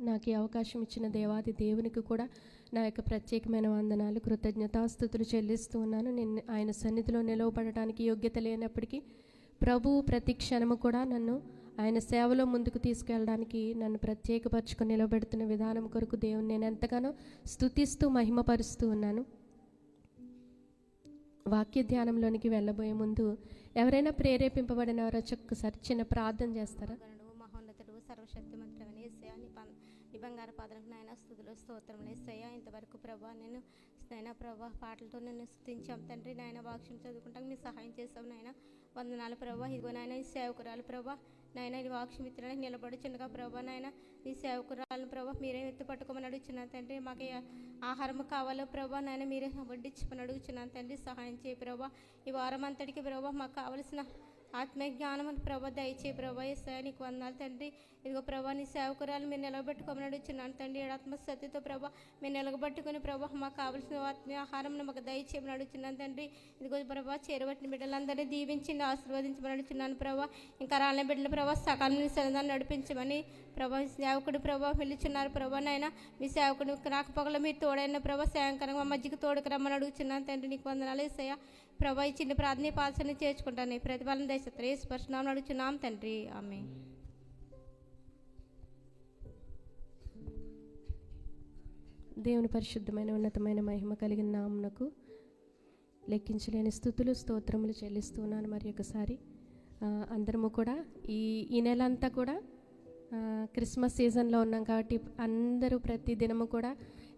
నాకు ఈ అవకాశం ఇచ్చిన దేవాది దేవునికి కూడా నా యొక్క ప్రత్యేకమైన వందనాలు, కృతజ్ఞతాస్తుతులు చెల్లిస్తూ ఉన్నాను. నేను ఆయన సన్నిధిలో నిలవబడటానికి యోగ్యత లేనప్పటికీ ప్రభువు ప్రతి క్షణము కూడా నన్ను ఆయన సేవలో ముందుకు తీసుకెళ్ళడానికి నన్ను ప్రత్యేకపరచుకొని నిలబెడుతున్న విధానం కొరకు దేవుని నేను ఎంతగానో స్తుతిస్తూ మహిమపరుస్తూ ఉన్నాను. వాక్య ధ్యానంలోనికి వెళ్ళబోయే ముందు ఎవరైనా ప్రేరేపింపబడిన వారో ఒక్కసారి చిన్న ప్రార్థన చేస్తారా? మహోన్నతుడు సర్వశక్తిమంతుడైన యేసయ్యా, నీ బంగారు పాదలకు నాయన స్తుతులు స్తోత్రములు యేసయ్యా. ఇంతవరకు ప్రభా నేను నాయన ప్రభా పాటలతో నేను స్తుతించాం తండ్రి. నాయన వాక్యం చదువుకుంటాం మీ సహాయం చేసాం నాయన. వందనాలు ప్రభా. ఇదిగో నాయన ఈ సేవకురాలు ప్రభా నాయన ఈ వాక్యం ఇత్తడానికి నిలబడుచుండగా ప్రభా నాయన ఈ సేవకురాలను ప్రభా మీరే ఎత్తు పట్టుకోమని అడుగుచున్నాను తండ్రి. మాకు ఆహారం కావాలో ప్రభా నాయన మీరే వడ్డించుకొని అడుగుచున్నాను తండ్రి. సహాయం చేయి ప్రభా. ఈ వారం అంతటికి ప్రభా మాకు కావలసిన ఆత్మీయ జ్ఞానం అని ప్రభా దయచేయి ప్రభా. యేసయ్యా నీకు వందనాలు తండ్రి. ఇదిగో ప్రభా నీ సేవకురాలు మీరు నిలబెట్టుకోమని అడుగుచున్నాను తండ్రి. ఆత్మశక్తితో ప్రభా మీరు నిలబెట్టుకుని ప్రభా మాకు కావలసిన ఆత్మీయ ఆహారం మాకు దయచేయమని అడుగుచున్నాను తండ్రి. ఇదిగో ప్రభా చేరబట్టిన బిడ్డలందరినీ దీవించి ఆశీర్వదించమని అడుగుతున్నాను ప్రభా. ఇంకా రాళ్ళ బిడ్డల ప్రభా సకాలం సన్నిధానం నడిపించమని ప్రభా సేవకుడు ప్రభా పిలుచున్నారు ప్రభా నాయన. మీ సేవకుడు రాకపోగల మీరు తోడైన ప్రభా సాయంకాలం మా మధ్యకి తోడుకు రమ్మని అడుగుచున్నాను తండ్రి. నీకు వందనాలు యేసయ్యా ప్రభా. ఈ చిన్న ప్రార్థన పాల్సని చేర్చుకుంటాను. ప్రతిఫలం దయచేస్తారు యేసు పరిశుద్ధ అడుగుచున్నాం తండ్రి. ఆమేన్. దేవుని పరిశుద్ధమైన ఉన్నతమైన మహిమ కలిగిన నామమునకు లెక్కించలేని స్తుతులు స్తోత్రములు చెల్లిస్తున్నాను. మరి ఒకసారి అందరము కూడా ఈ నెల అంతా కూడా క్రిస్మస్ సీజన్లో ఉన్నాం కాబట్టి అందరూ ప్రతి దినము కూడా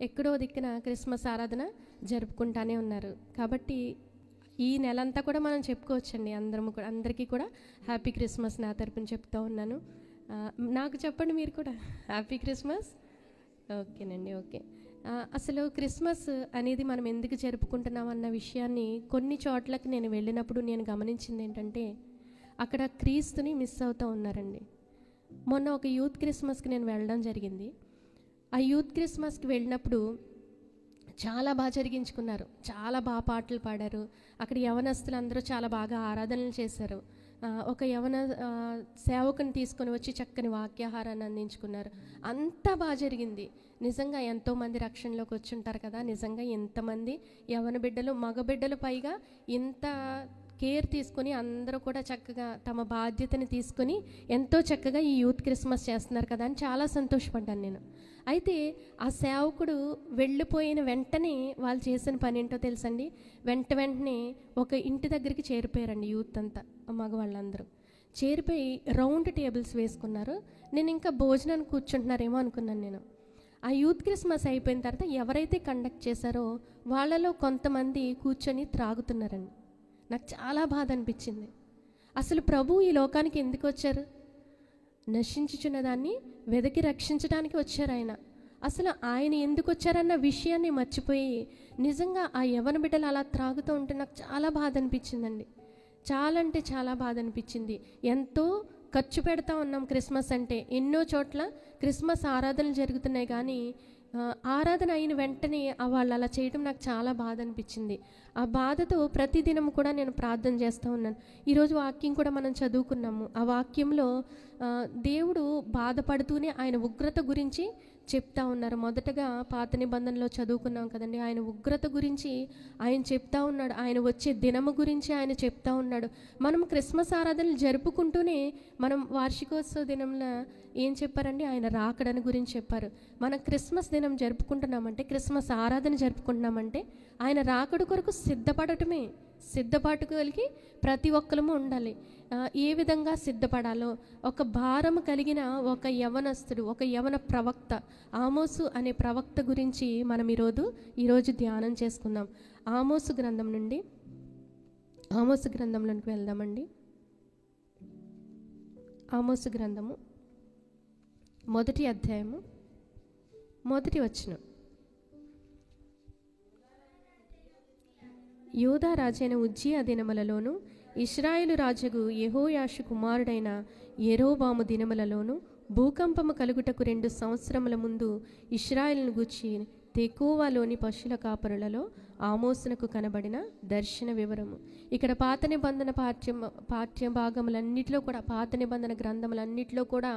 ఎక్కడో దిక్కున క్రిస్మస్ ఆరాధన జరుపుకుంటానే ఉన్నారు. కాబట్టి ఈ నెలంతా కూడా మనం చెప్పుకోవచ్చండి. అందరికీ కూడా హ్యాపీ క్రిస్మస్ నా తరపున చెప్తూ ఉన్నాను. నాకు చెప్పండి మీరు కూడా హ్యాపీ క్రిస్మస్. ఓకేనండి, ఓకే. అసలు క్రిస్మస్ అనేది మనం ఎందుకు జరుపుకుంటున్నాం అన్న విషయాన్ని కొన్ని చోట్లకి నేను వెళ్ళినప్పుడు నేను గమనించింది ఏంటంటే అక్కడ క్రీస్తుని మిస్ అవుతూ ఉన్నారండి. మొన్న ఒక యూత్ క్రిస్మస్కి నేను వెళ్ళడం జరిగింది. ఆ యూత్ క్రిస్మస్కి వెళ్ళినప్పుడు చాలా బాగా జరిగించుకున్నారు, చాలా బాగా పాటలు పాడారు. అక్కడ యవనస్తులు అందరూ చాలా బాగా ఆరాధనలు చేశారు. ఒక యవన సేవకుని తీసుకొని వచ్చి చక్కని వాక్యాహారాన్ని అందించుకున్నారు. అంతా బాగా జరిగింది. నిజంగా ఎంతోమంది రక్షణలోకి వచ్చి ఉంటారు కదా. నిజంగా ఎంతమంది యవన బిడ్డలు మగ బిడ్డలు పైగా ఇంత కేర్ తీసుకొని అందరూ కూడా చక్కగా తమ బాధ్యతని తీసుకొని ఎంతో చక్కగా ఈ యూత్ క్రిస్మస్ చేస్తున్నారు కదా అని చాలా సంతోషపడ్డాను నేను. అయితే ఆ సేవకుడు వెళ్ళిపోయిన వెంటనే వాళ్ళు చేసిన పని ఏంటో తెలుసండి. వెంటనే ఒక ఇంటి దగ్గరికి చేరిపోయారండి. యూత్ అంతా మగవాళ్ళందరూ చేరిపోయి రౌండ్ టేబుల్స్ వేసుకున్నారు. నేను ఇంకా భోజనానికి కూర్చుంటున్నారేమో అనుకున్నాను నేను. ఆ యూత్ క్రిస్మస్ అయిపోయిన తర్వాత ఎవరైతే కండక్ట్ చేశారో వాళ్ళలో కొంతమంది కూర్చొని త్రాగుతున్నారండి. నాకు చాలా బాధ అనిపించింది. అసలు ప్రభు ఈ లోకానికి ఎందుకు వచ్చారు? నశించుచున్న దాన్ని వెదకి రక్షించడానికి వచ్చారు ఆయన. అసలు ఆయన ఎందుకు వచ్చారన్న విషయాన్ని మర్చిపోయి నిజంగా ఆ యవన బిడ్డలు అలా త్రాగుతూ ఉంటే నాకు చాలా బాధ అనిపించిందండి. చాలా అంటే చాలా బాధ అనిపించింది. ఎంతో ఖర్చు పెడతా ఉన్నాం క్రిస్మస్ అంటే. ఎన్నో చోట్ల క్రిస్మస్ ఆరాధనలు జరుగుతున్నాయి కానీ ఆరాధన అయిన వెంటనే వాళ్ళు అలా చేయడం నాకు చాలా బాధ అనిపించింది. ఆ బాధతో ప్రతిదినం కూడా నేను ప్రార్థన చేస్తూ ఉన్నాను. ఈరోజు వాక్యం కూడా మనం చదువుకున్నాము. ఆ వాక్యంలో దేవుడు బాధపడుతూనే ఆయన ఉగ్రత గురించి చెప్తా ఉన్నారు. మొదటగా పాత నిబంధనలో చదువుకున్నాం కదండి. ఆయన ఉగ్రత గురించి ఆయన చెప్తా ఉన్నాడు. ఆయన వచ్చే దినము గురించి ఆయన చెప్తా ఉన్నాడు. మనం క్రిస్మస్ ఆరాధనలు జరుపుకుంటూనే మనం వార్షికోత్సవ దినంలో ఏం చెప్పారండి? ఆయన రాకడని గురించి చెప్పారు. మనం క్రిస్మస్ దినం జరుపుకుంటున్నామంటే, క్రిస్మస్ ఆరాధన జరుపుకుంటున్నామంటే ఆయన రాకడ కొరకు సిద్ధపడటమే. సిద్ధపాటు కలిగి ప్రతి ఒక్కరము ఉండాలి. ఏ విధంగా సిద్ధపడాలో ఒక భారం కలిగిన ఒక యవనస్తుడు, ఒక యవన ప్రవక్త ఆమోసు అనే ప్రవక్త గురించి మనం ఈరోజు ధ్యానం చేసుకుందాం. ఆమోసు గ్రంథంలోకి వెళ్దామండి. ఆమోసు గ్రంథము 1వ అధ్యాయము 1వ వచనం. యూదా రాజైన ఉజ్జియా దినములలోను ఇశ్రాయేలు రాజుగు యెహోయాషు కుమారుడైన యెరోబాము దినములలోను భూకంపము కలుగుటకు 2 సంవత్సరముల ముందు ఇశ్రాయేలును గూర్చి తెకోవలోని పశువుల కాపరులలో ఆమోసునకు కనబడిన దర్శన వివరము. ఇక్కడ పాత నిబంధన పాఠ్య భాగములన్నిటిలో కూడా, పాత నిబంధన గ్రంథములన్నిటిలో కూడా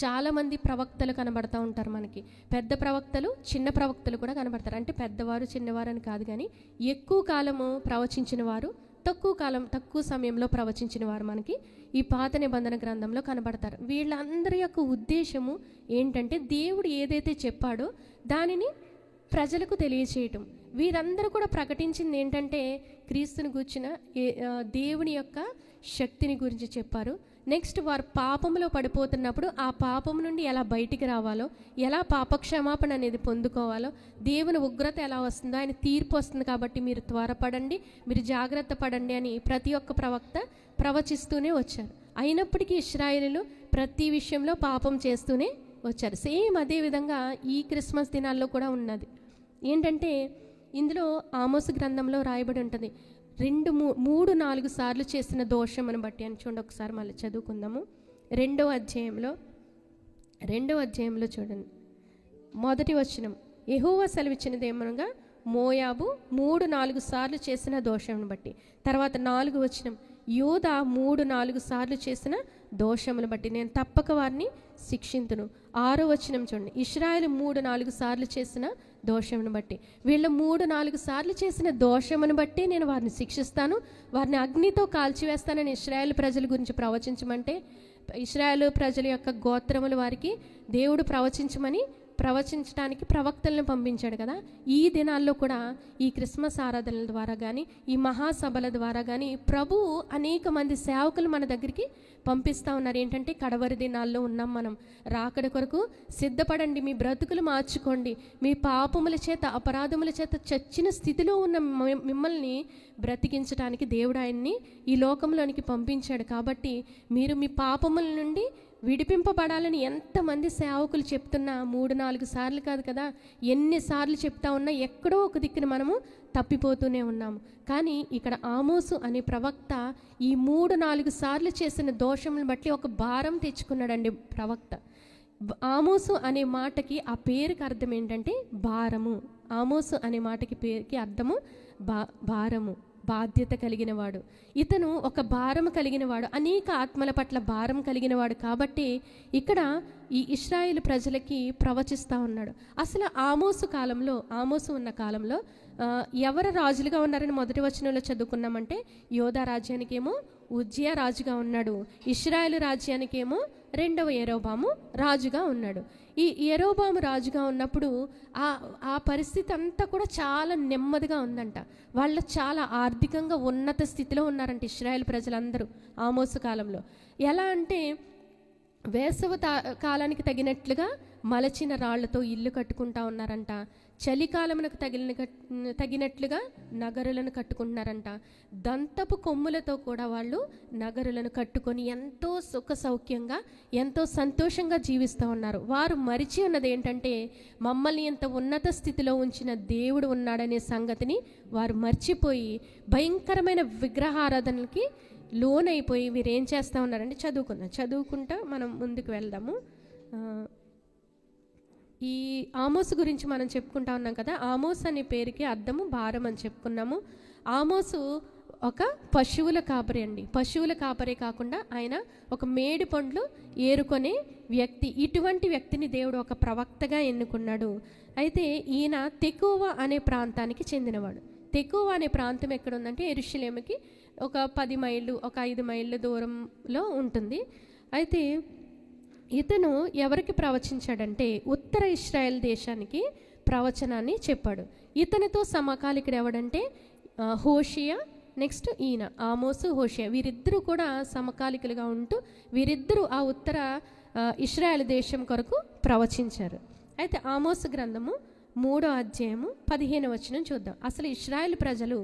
చాలామంది ప్రవక్తలు కనబడతా ఉంటారు మనకి. పెద్ద ప్రవక్తలు, చిన్న ప్రవక్తలు కూడా కనబడతారు. అంటే పెద్దవారు చిన్నవారు అని కాదు, కానీ ఎక్కువ కాలము ప్రవచించిన వారు, తక్కువ సమయంలో ప్రవచించిన వారు మనకి ఈ పాత నిబంధన గ్రంథంలో కనబడతారు. వీళ్ళందరి యొక్క ఉద్దేశము ఏంటంటే దేవుడు ఏదైతే చెప్పాడో దానిని ప్రజలకు తెలియచేయటం. వీరందరూ కూడా ప్రకటించింది ఏంటంటే క్రీస్తుని గూర్చిన దేవుని యొక్క శక్తిని గురించి చెప్పారు. నెక్స్ట్ వారు పాపంలో పడిపోతున్నప్పుడు ఆ పాపం నుండి ఎలా బయటికి రావాలో, ఎలా పాపక్షమాపణ అనేది పొందుకోవాలో, దేవుని ఉగ్రత ఎలా వస్తుందో, ఆయన తీర్పు వస్తుంది కాబట్టి మీరు త్వరపడండి, మీరు జాగ్రత్త పడండి అని ప్రతి ఒక్క ప్రవక్త ప్రవచిస్తూనే వచ్చారు. అయినప్పటికీ ఇశ్రాయేలీయులు ప్రతి విషయంలో పాపం చేస్తూనే వచ్చారు. సేమ్ అదే విధంగా ఈ క్రిస్మస్ దినాల్లో కూడా ఉన్నది. ఏంటంటే ఇందులో ఆమోసు గ్రంథంలో రాయబడి ఉంటుంది, 3-4 సార్లు చేసిన దోషమును బట్టి అని. చూడండి ఒకసారి మళ్ళీ చదువుకుందాము. 2వ అధ్యాయంలో చూడండి, 1వ వచనం. యెహోవా సెలవిచ్చినది ఏమనగా మోయాబు 3-4 సార్లు చేసిన దోషమును బట్టి. తర్వాత 4వ వచనం, యోధా 3-4 సార్లు చేసిన దోషమును బట్టి నేను తప్పక వారిని శిక్షింతును. 6వ వచనం చూడండి, ఇశ్రాయేలు 3-4 సార్లు చేసిన దోషమును బట్టి, వీళ్ళు 3-4 సార్లు చేసిన దోషమును బట్టి నేను వారిని శిక్షిస్తాను, వారిని అగ్నితో కాల్చివేస్తానని ఇశ్రాయేలు ప్రజల గురించి ప్రవచించమంటే, ఇశ్రాయేలు ప్రజల యొక్క గోత్రముల వారికి దేవుడు ప్రవచించడానికి ప్రవక్తలను పంపించాడు కదా. ఈ దినాల్లో కూడా ఈ క్రిస్మస్ ఆరాధనల ద్వారా కానీ, ఈ మహాసభల ద్వారా కానీ ప్రభువు అనేక మంది సేవకులు మన దగ్గరికి పంపిస్తూ ఉన్నారు. ఏంటంటే కడవరి దినాల్లో ఉన్నాం మనం, రాకడ కొరకు సిద్ధపడండి, మీ బ్రతుకులు మార్చుకోండి, మీ పాపముల చేత అపరాధముల చేత చచ్చిన స్థితిలో ఉన్న మిమ్మల్ని బ్రతికించడానికి దేవుడు ఆయన్ని ఈ లోకంలోనికి పంపించాడు. కాబట్టి మీరు మీ పాపముల నుండి విడిపింపబడాలని ఎంతమంది సేవకులు చెప్తున్నా 3-4 సార్లు కాదు కదా, ఎన్నిసార్లు చెప్తా ఉన్నా ఎక్కడో ఒక దిక్కున మనము తప్పిపోతూనే ఉన్నాము. కానీ ఇక్కడ ఆమోసు అనే ప్రవక్త ఈ 3-4 సార్లు చేసిన దోషములను బట్టి ఒక భారం తెచ్చుకున్నాడండి ప్రవక్త. ఆమోసు అనే మాటకి ఆ పేరుకి అర్థం ఏంటంటే భారము. ఆమోసు అనే మాటకి పేరుకి అర్థము భారము, బాధ్యత కలిగిన వాడు. ఇతను ఒక భారం కలిగిన వాడు, అనేక ఆత్మల పట్ల భారం కలిగిన వాడు. కాబట్టి ఇక్కడ ఈ ఇశ్రాయేలు ప్రజలకి ప్రవచిస్తూ ఉన్నాడు. అసలు ఆమోసు ఉన్న కాలంలో ఎవరు రాజులుగా ఉన్నారని 1వ వచనంలో చదువుకున్నామంటే, యోధా రాజ్యానికేమో ఉజ్జియా రాజుగా ఉన్నాడు, ఇశ్రాయేలు రాజ్యానికేమో 2వ యెరోబాము రాజుగా ఉన్నాడు. ఈ యెరోబాము రాజుగా ఉన్నప్పుడు ఆ పరిస్థితి అంతా కూడా చాలా నెమ్మదిగా ఉందంట. వాళ్ళు చాలా ఆర్థికంగా ఉన్నత స్థితిలో ఉన్నారంట ఇశ్రాయేల్ ప్రజలందరూ ఆమోసు కాలంలో. ఎలా అంటే వేసవి కాలానికి తగినట్లుగా మలచిన రాళ్లతో ఇల్లు కట్టుకుంటా ఉన్నారంట. చలికాలమునకు తగినట్లుగా నగరులను కట్టుకుంటున్నారంట. దంతపు కొమ్ములతో కూడా వాళ్ళు నగరులను కట్టుకొని ఎంతో సుఖ సౌఖ్యంగా, ఎంతో సంతోషంగా జీవిస్తూ ఉన్నారు. వారు మరిచి ఉన్నది ఏంటంటే మమ్మల్ని ఎంత ఉన్నత స్థితిలో ఉంచిన దేవుడు ఉన్నాడనే సంగతిని వారు మర్చిపోయి భయంకరమైన విగ్రహారాధనలకి లోనైపోయి వీరు ఏం చేస్తూ ఉన్నారంటే, చదువుకుంటా మనం ముందుకు వెళ్దాము. ఈ ఆమోసు గురించి మనం చెప్పుకుంటా ఉన్నాం కదా. ఆమోస్ అనే పేరుకి అర్థము భారం అని చెప్పుకున్నాము. ఆమోసు ఒక పశువుల కాపరి అండి. పశువుల కాపరే కాకుండా ఆయన ఒక మేడి పండ్లు ఏరుకునే వ్యక్తి. ఇటువంటి వ్యక్తిని దేవుడు ఒక ప్రవక్తగా ఎన్నుకున్నాడు. అయితే ఈయన తెకోవ అనే ప్రాంతానికి చెందినవాడు. తెకోవ అనే ప్రాంతం ఎక్కడ ఉందంటే యెరూషలేముకి ఒక 10 మైళ్ళు, ఒక 5 మైళ్ళ దూరంలో ఉంటుంది. అయితే ఇతను ఎవరికి ప్రవచించాడంటే ఉత్తర ఇశ్రాయేల్ దేశానికి ప్రవచనాన్ని చెప్పాడు. ఇతనితో సమకాలికుడు ఎవడంటే హోషియా, నెక్స్ట్ ఈయన ఆమోసు, హోషియా, వీరిద్దరూ కూడా సమకాలికులుగా ఉంటూ వీరిద్దరూ ఆ ఉత్తర ఇశ్రాయేల్ దేశం కొరకు ప్రవచించారు. అయితే ఆమోసు గ్రంథము 3వ అధ్యాయము 15వ వచనం చూద్దాం. అసలు ఇశ్రాయేల్ ప్రజలు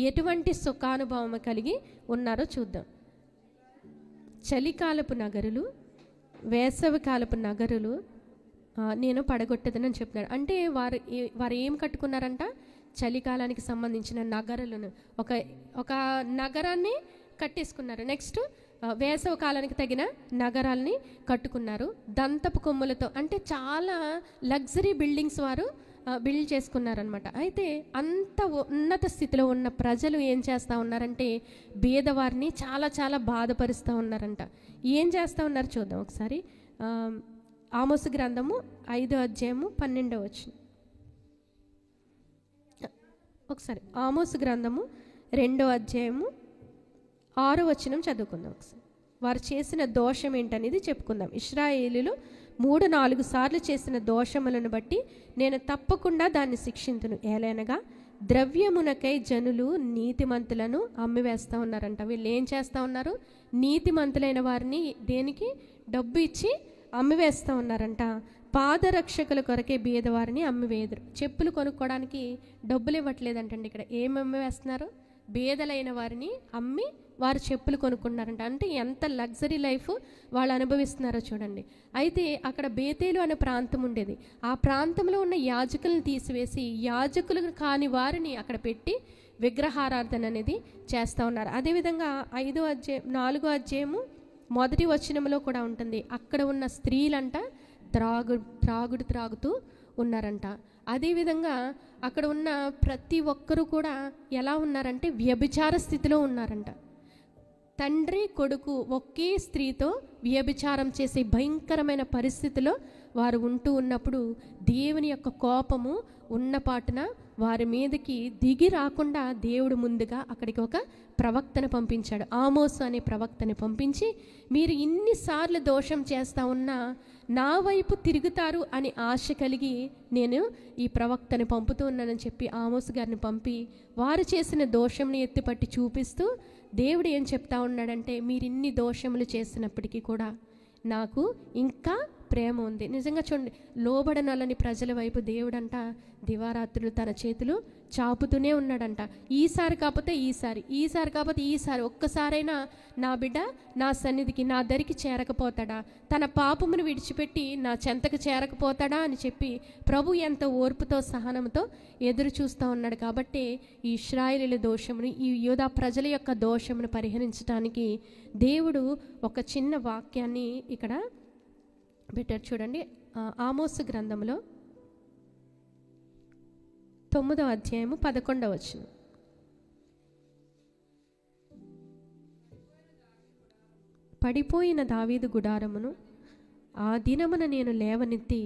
ఎటువంటి సుఖానుభవం కలిగి ఉన్నారో చూద్దాం. చలికాలపు నగరులు, వేసవి కాలపు నగరులు నేను పడగొట్టేదని చెప్తున్నాడు. అంటే వారు ఏం కట్టుకున్నారంట? చలికాలానికి సంబంధించిన నగరాలను, ఒక నగరాన్ని కట్టేసుకున్నారు. నెక్స్ట్ వేసవి కాలానికి తగిన నగరాల్ని కట్టుకున్నారు. దంతపు కొమ్ములతో, అంటే చాలా లగ్జరీ బిల్డింగ్స్ వారు బిల్డ్ చేసుకున్నారనమాట. అయితే అంత ఉన్నత స్థితిలో ఉన్న ప్రజలు ఏం చేస్తూ ఉన్నారంటే బీదవారిని చాలా చాలా బాధపరుస్తూ ఉన్నారంట. ఏం చేస్తూ ఉన్నారు చూద్దాం ఒకసారి. ఆమోసు గ్రంథము 5వ అధ్యాయము 12వ వచనం. ఒకసారి ఆమోసు గ్రంథము 2వ అధ్యాయము 6వ వచనం చదువుకుందాం ఒకసారి. వారు చేసిన దోషం ఏంటనేది చెప్పుకుందాం. ఇశ్రాయేలీయులు 3-4 సార్లు చేసిన దోషములను బట్టి నేను తప్పకుండా దాన్ని శిక్షింతును. ఏలైనగా ద్రవ్యమునకై జనులు నీతిమంతులను అమ్మివేస్తూ ఉన్నారంట. వీళ్ళు ఏం చేస్తూ ఉన్నారు? నీతిమంతులైన వారిని దేనికి? డబ్బు ఇచ్చి అమ్మివేస్తూ ఉన్నారంట. పాదరక్షకుల కొరకే బీదవారిని అమ్మివేదురు. చెప్పులు కొనుక్కోవడానికి డబ్బులు ఇవ్వట్లేదంటండి. ఇక్కడ ఏం అమ్మివేస్తున్నారు? బీదలైన వారిని అమ్మి వారు చెప్పులు కొనుక్కున్నారంట. అంటే ఎంత లగ్జరీ లైఫ్ వాళ్ళు అనుభవిస్తున్నారో చూడండి. అయితే అక్కడ బేతేలు అనే ప్రాంతం ఉండేది. ఆ ప్రాంతంలో ఉన్న యాజకులను తీసివేసి యాజకులు కాని వారిని అక్కడ పెట్టి విగ్రహారాధన అనేది చేస్తూ ఉన్నారు. అదేవిధంగా 4వ అధ్యాయము 1వ వచనంలో కూడా ఉంటుంది. అక్కడ ఉన్న స్త్రీలంట త్రాగుతూ ఉన్నారంట. అదేవిధంగా అక్కడ ఉన్న ప్రతి ఒక్కరూ కూడా ఎలా ఉన్నారంటే వ్యభిచార స్థితిలో ఉన్నారంట. తండ్రి కొడుకు ఒకే స్త్రీతో వ్యభిచారం చేసే భయంకరమైన పరిస్థితిలో వారు ఉంటూ ఉన్నప్పుడు దేవుని యొక్క కోపము ఉన్నపాటున వారి మీదకి దిగి రాకుండా దేవుడు ముందుగా అక్కడికి ఒక ప్రవక్తను పంపించాడు. ఆమోసు అనే ప్రవక్తని పంపించి, మీరు ఇన్నిసార్లు దోషం చేస్తూ ఉన్నా నా వైపు తిరుగుతారు అని ఆశ కలిగి నేను ఈ ప్రవక్తని పంపుతూ ఉన్నానని చెప్పి ఆమోసు గారిని పంపి వారు చేసిన దోషంని ఎత్తిపట్టి చూపిస్తూ దేవుడు ఏం చెప్తా ఉన్నాడంటే, మీరు ఇన్ని దోషములు చేసినప్పటికీ కూడా నాకు ఇంకా ప్రేమ ఉంది. నిజంగా చూడండి, లోబడనలని ప్రజల వైపు దేవుడంట దివారాత్రులు తన చేతులు చాపుతూనే ఉన్నాడంట. ఈసారి కాకపోతే ఈసారి ఒక్కసారైనా నా బిడ్డ నా సన్నిధికి నా దరికి చేరకపోతాడా, తన పాపమును విడిచిపెట్టి నా చెంతకు చేరకపోతాడా అని చెప్పి ప్రభు ఎంత ఓర్పుతో సహనంతో ఎదురు చూస్తూ ఉన్నాడు. కాబట్టి ఈ ఇశ్రాయేలీయుల దోషమును, ఈ యూదా ప్రజల యొక్క దోషమును పరిహరించడానికి దేవుడు ఒక చిన్న వాక్యాన్ని ఇక్కడ బెటర్ చూడండి. ఆమోసు గ్రంథంలో 9వ అధ్యాయము 11వ వచనం. పడిపోయిన దావీదు గుడారమును ఆ దినమున నేను లేవనెత్తి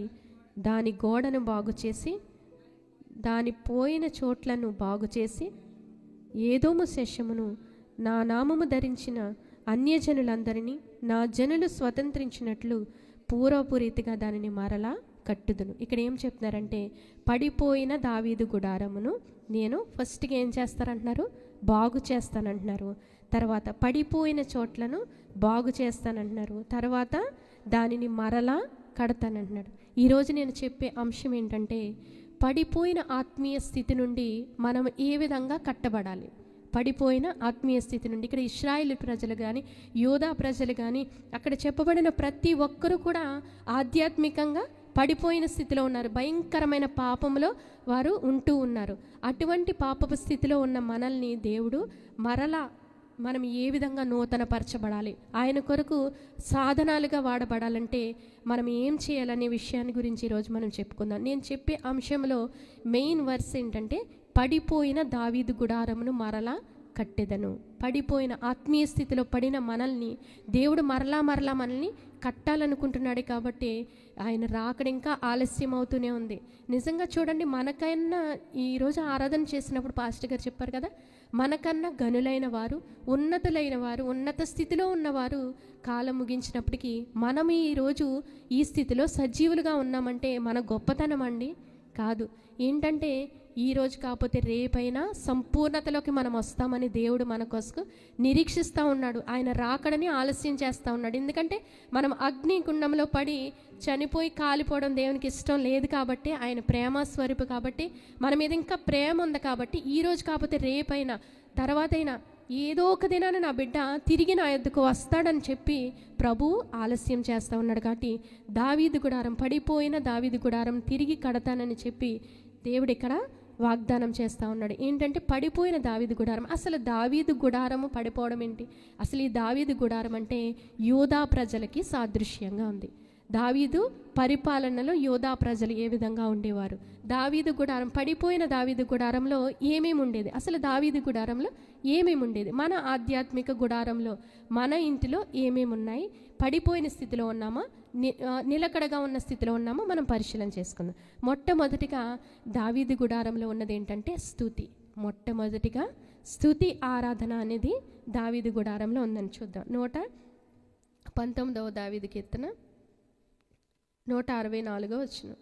దాని గోడను బాగుచేసి దాని పోయిన చోట్లను బాగుచేసి ఏదోము శేషమును నా నామము ధరించిన అన్యజనులందరినీ నా జనులు స్వతంత్రించినట్లు పూర్వపు రీతిగా దానిని మరలా కట్టుదును. ఇక్కడ ఏం చెప్తున్నారంటే, పడిపోయిన దావీదు గుడారమును నేను ఫస్ట్గా ఏం చేస్తారంటున్నారు? బాగు చేస్తానంటున్నారు. తర్వాత పడిపోయిన చోట్లను బాగు చేస్తానంటున్నారు. తర్వాత దానిని మరలా కడతానంటున్నాడు. ఈరోజు నేను చెప్పే అంశం ఏంటంటే, పడిపోయిన ఆత్మీయ స్థితి నుండి మనం ఏ విధంగా కట్టబడాలి. పడిపోయిన ఆత్మీయ స్థితి నుండి ఇక్కడ ఇశ్రాయేలు ప్రజలు కానీ యూదా ప్రజలు కానీ అక్కడ చెప్పబడిన ప్రతి ఒక్కరూ కూడా ఆధ్యాత్మికంగా పడిపోయిన స్థితిలో ఉన్నారు. భయంకరమైన పాపంలో వారు ఉంటూ ఉన్నారు. అటువంటి పాపపు స్థితిలో ఉన్న మనల్ని దేవుడు మరలా మనం ఏ విధంగా నూతనపరచబడాలి, ఆయన కొరకు సాధనాలుగా వాడబడాలంటే మనం ఏం చేయాలనే విషయాన్ని గురించి ఈరోజు మనం చెప్పుకుందాం. నేను చెప్పే అంశంలో మెయిన్ వర్స్ ఏంటంటే, పడిపోయిన దావీదు గుడారమును మరలా కట్టెదను. పడిపోయిన ఆత్మీయ స్థితిలో పడిన మనల్ని దేవుడు మరలా మనల్ని కట్టాలనుకుంటున్నాడు. కాబట్టి ఆయన రాకడ ఇంకా ఆలస్యం అవుతూనే ఉంది. నిజంగా చూడండి, మనకన్నా ఈరోజు ఆరాధన చేసినప్పుడు పాస్టర్ గారు చెప్పారు కదా, మనకన్నా గనులైన వారు, ఉన్నతులైన వారు, ఉన్నత స్థితిలో ఉన్నవారు కాలం ముగించినప్పటికీ మనం ఈరోజు ఈ స్థితిలో సజీవులుగా ఉన్నామంటే మన గొప్పతనం అండి కాదు. ఏంటంటే ఈరోజు కాకపోతే రేపైనా సంపూర్ణతలోకి మనం వస్తామని దేవుడు మన కోసం నిరీక్షిస్తూ ఉన్నాడు. ఆయన రాకడని ఆలస్యం చేస్తూ ఉన్నాడు. ఎందుకంటే మనం అగ్ని గుండంలో పడి చనిపోయి కాలిపోవడం దేవునికి ఇష్టం లేదు. కాబట్టి ఆయన ప్రేమ స్వరూపు, కాబట్టి మన మీద ఇంకా ప్రేమ ఉంది. కాబట్టి ఈరోజు కాకపోతే రేపైనా తర్వాతైనా ఏదో ఒక దినాన నా బిడ్డ తిరిగి నా యొద్దకు వస్తాడని చెప్పి ప్రభు ఆలస్యం చేస్తూ ఉన్నాడు. కాబట్టి దావీదు గుడారం, పడిపోయిన దావీదు గుడారం తిరిగి కడతానని చెప్పి దేవుడు ఇక్కడ వాగ్దానం చేస్తూ ఉన్నాడు. ఏంటంటే పడిపోయిన దావీదు గుడారం. అసలు దావీదు గుడారము పడిపోవడం ఏంటి? అసలు ఈ దావీదు గుడారం అంటే యూదా ప్రజలకి సాదృశ్యంగా ఉంది. దావీదు పరిపాలనలో యోధా ప్రజలు ఏ విధంగా ఉండేవారు, దావీదు గుడారం, పడిపోయిన దావీదు గుడారంలో ఏమేమి ఉండేది, అసలు దావీదు గుడారంలో ఏమేమి ఉండేది, మన ఆధ్యాత్మిక గుడారంలో మన ఇంటిలో ఏమేమి ఉన్నాయి, పడిపోయిన స్థితిలో ఉన్నామా, నిలకడగా ఉన్న స్థితిలో ఉన్నామా, మనం పరిశీలన చేసుకుందాం. మొట్టమొదటిగా దావీదు గుడారంలో ఉన్నది ఏంటంటే స్తుతి. మొట్టమొదటిగా స్తుతి ఆరాధన అనేది దావీదు గుడారంలో ఉందని చూద్దాం. 119వ దావీదు కీర్తన 164వ వచనం.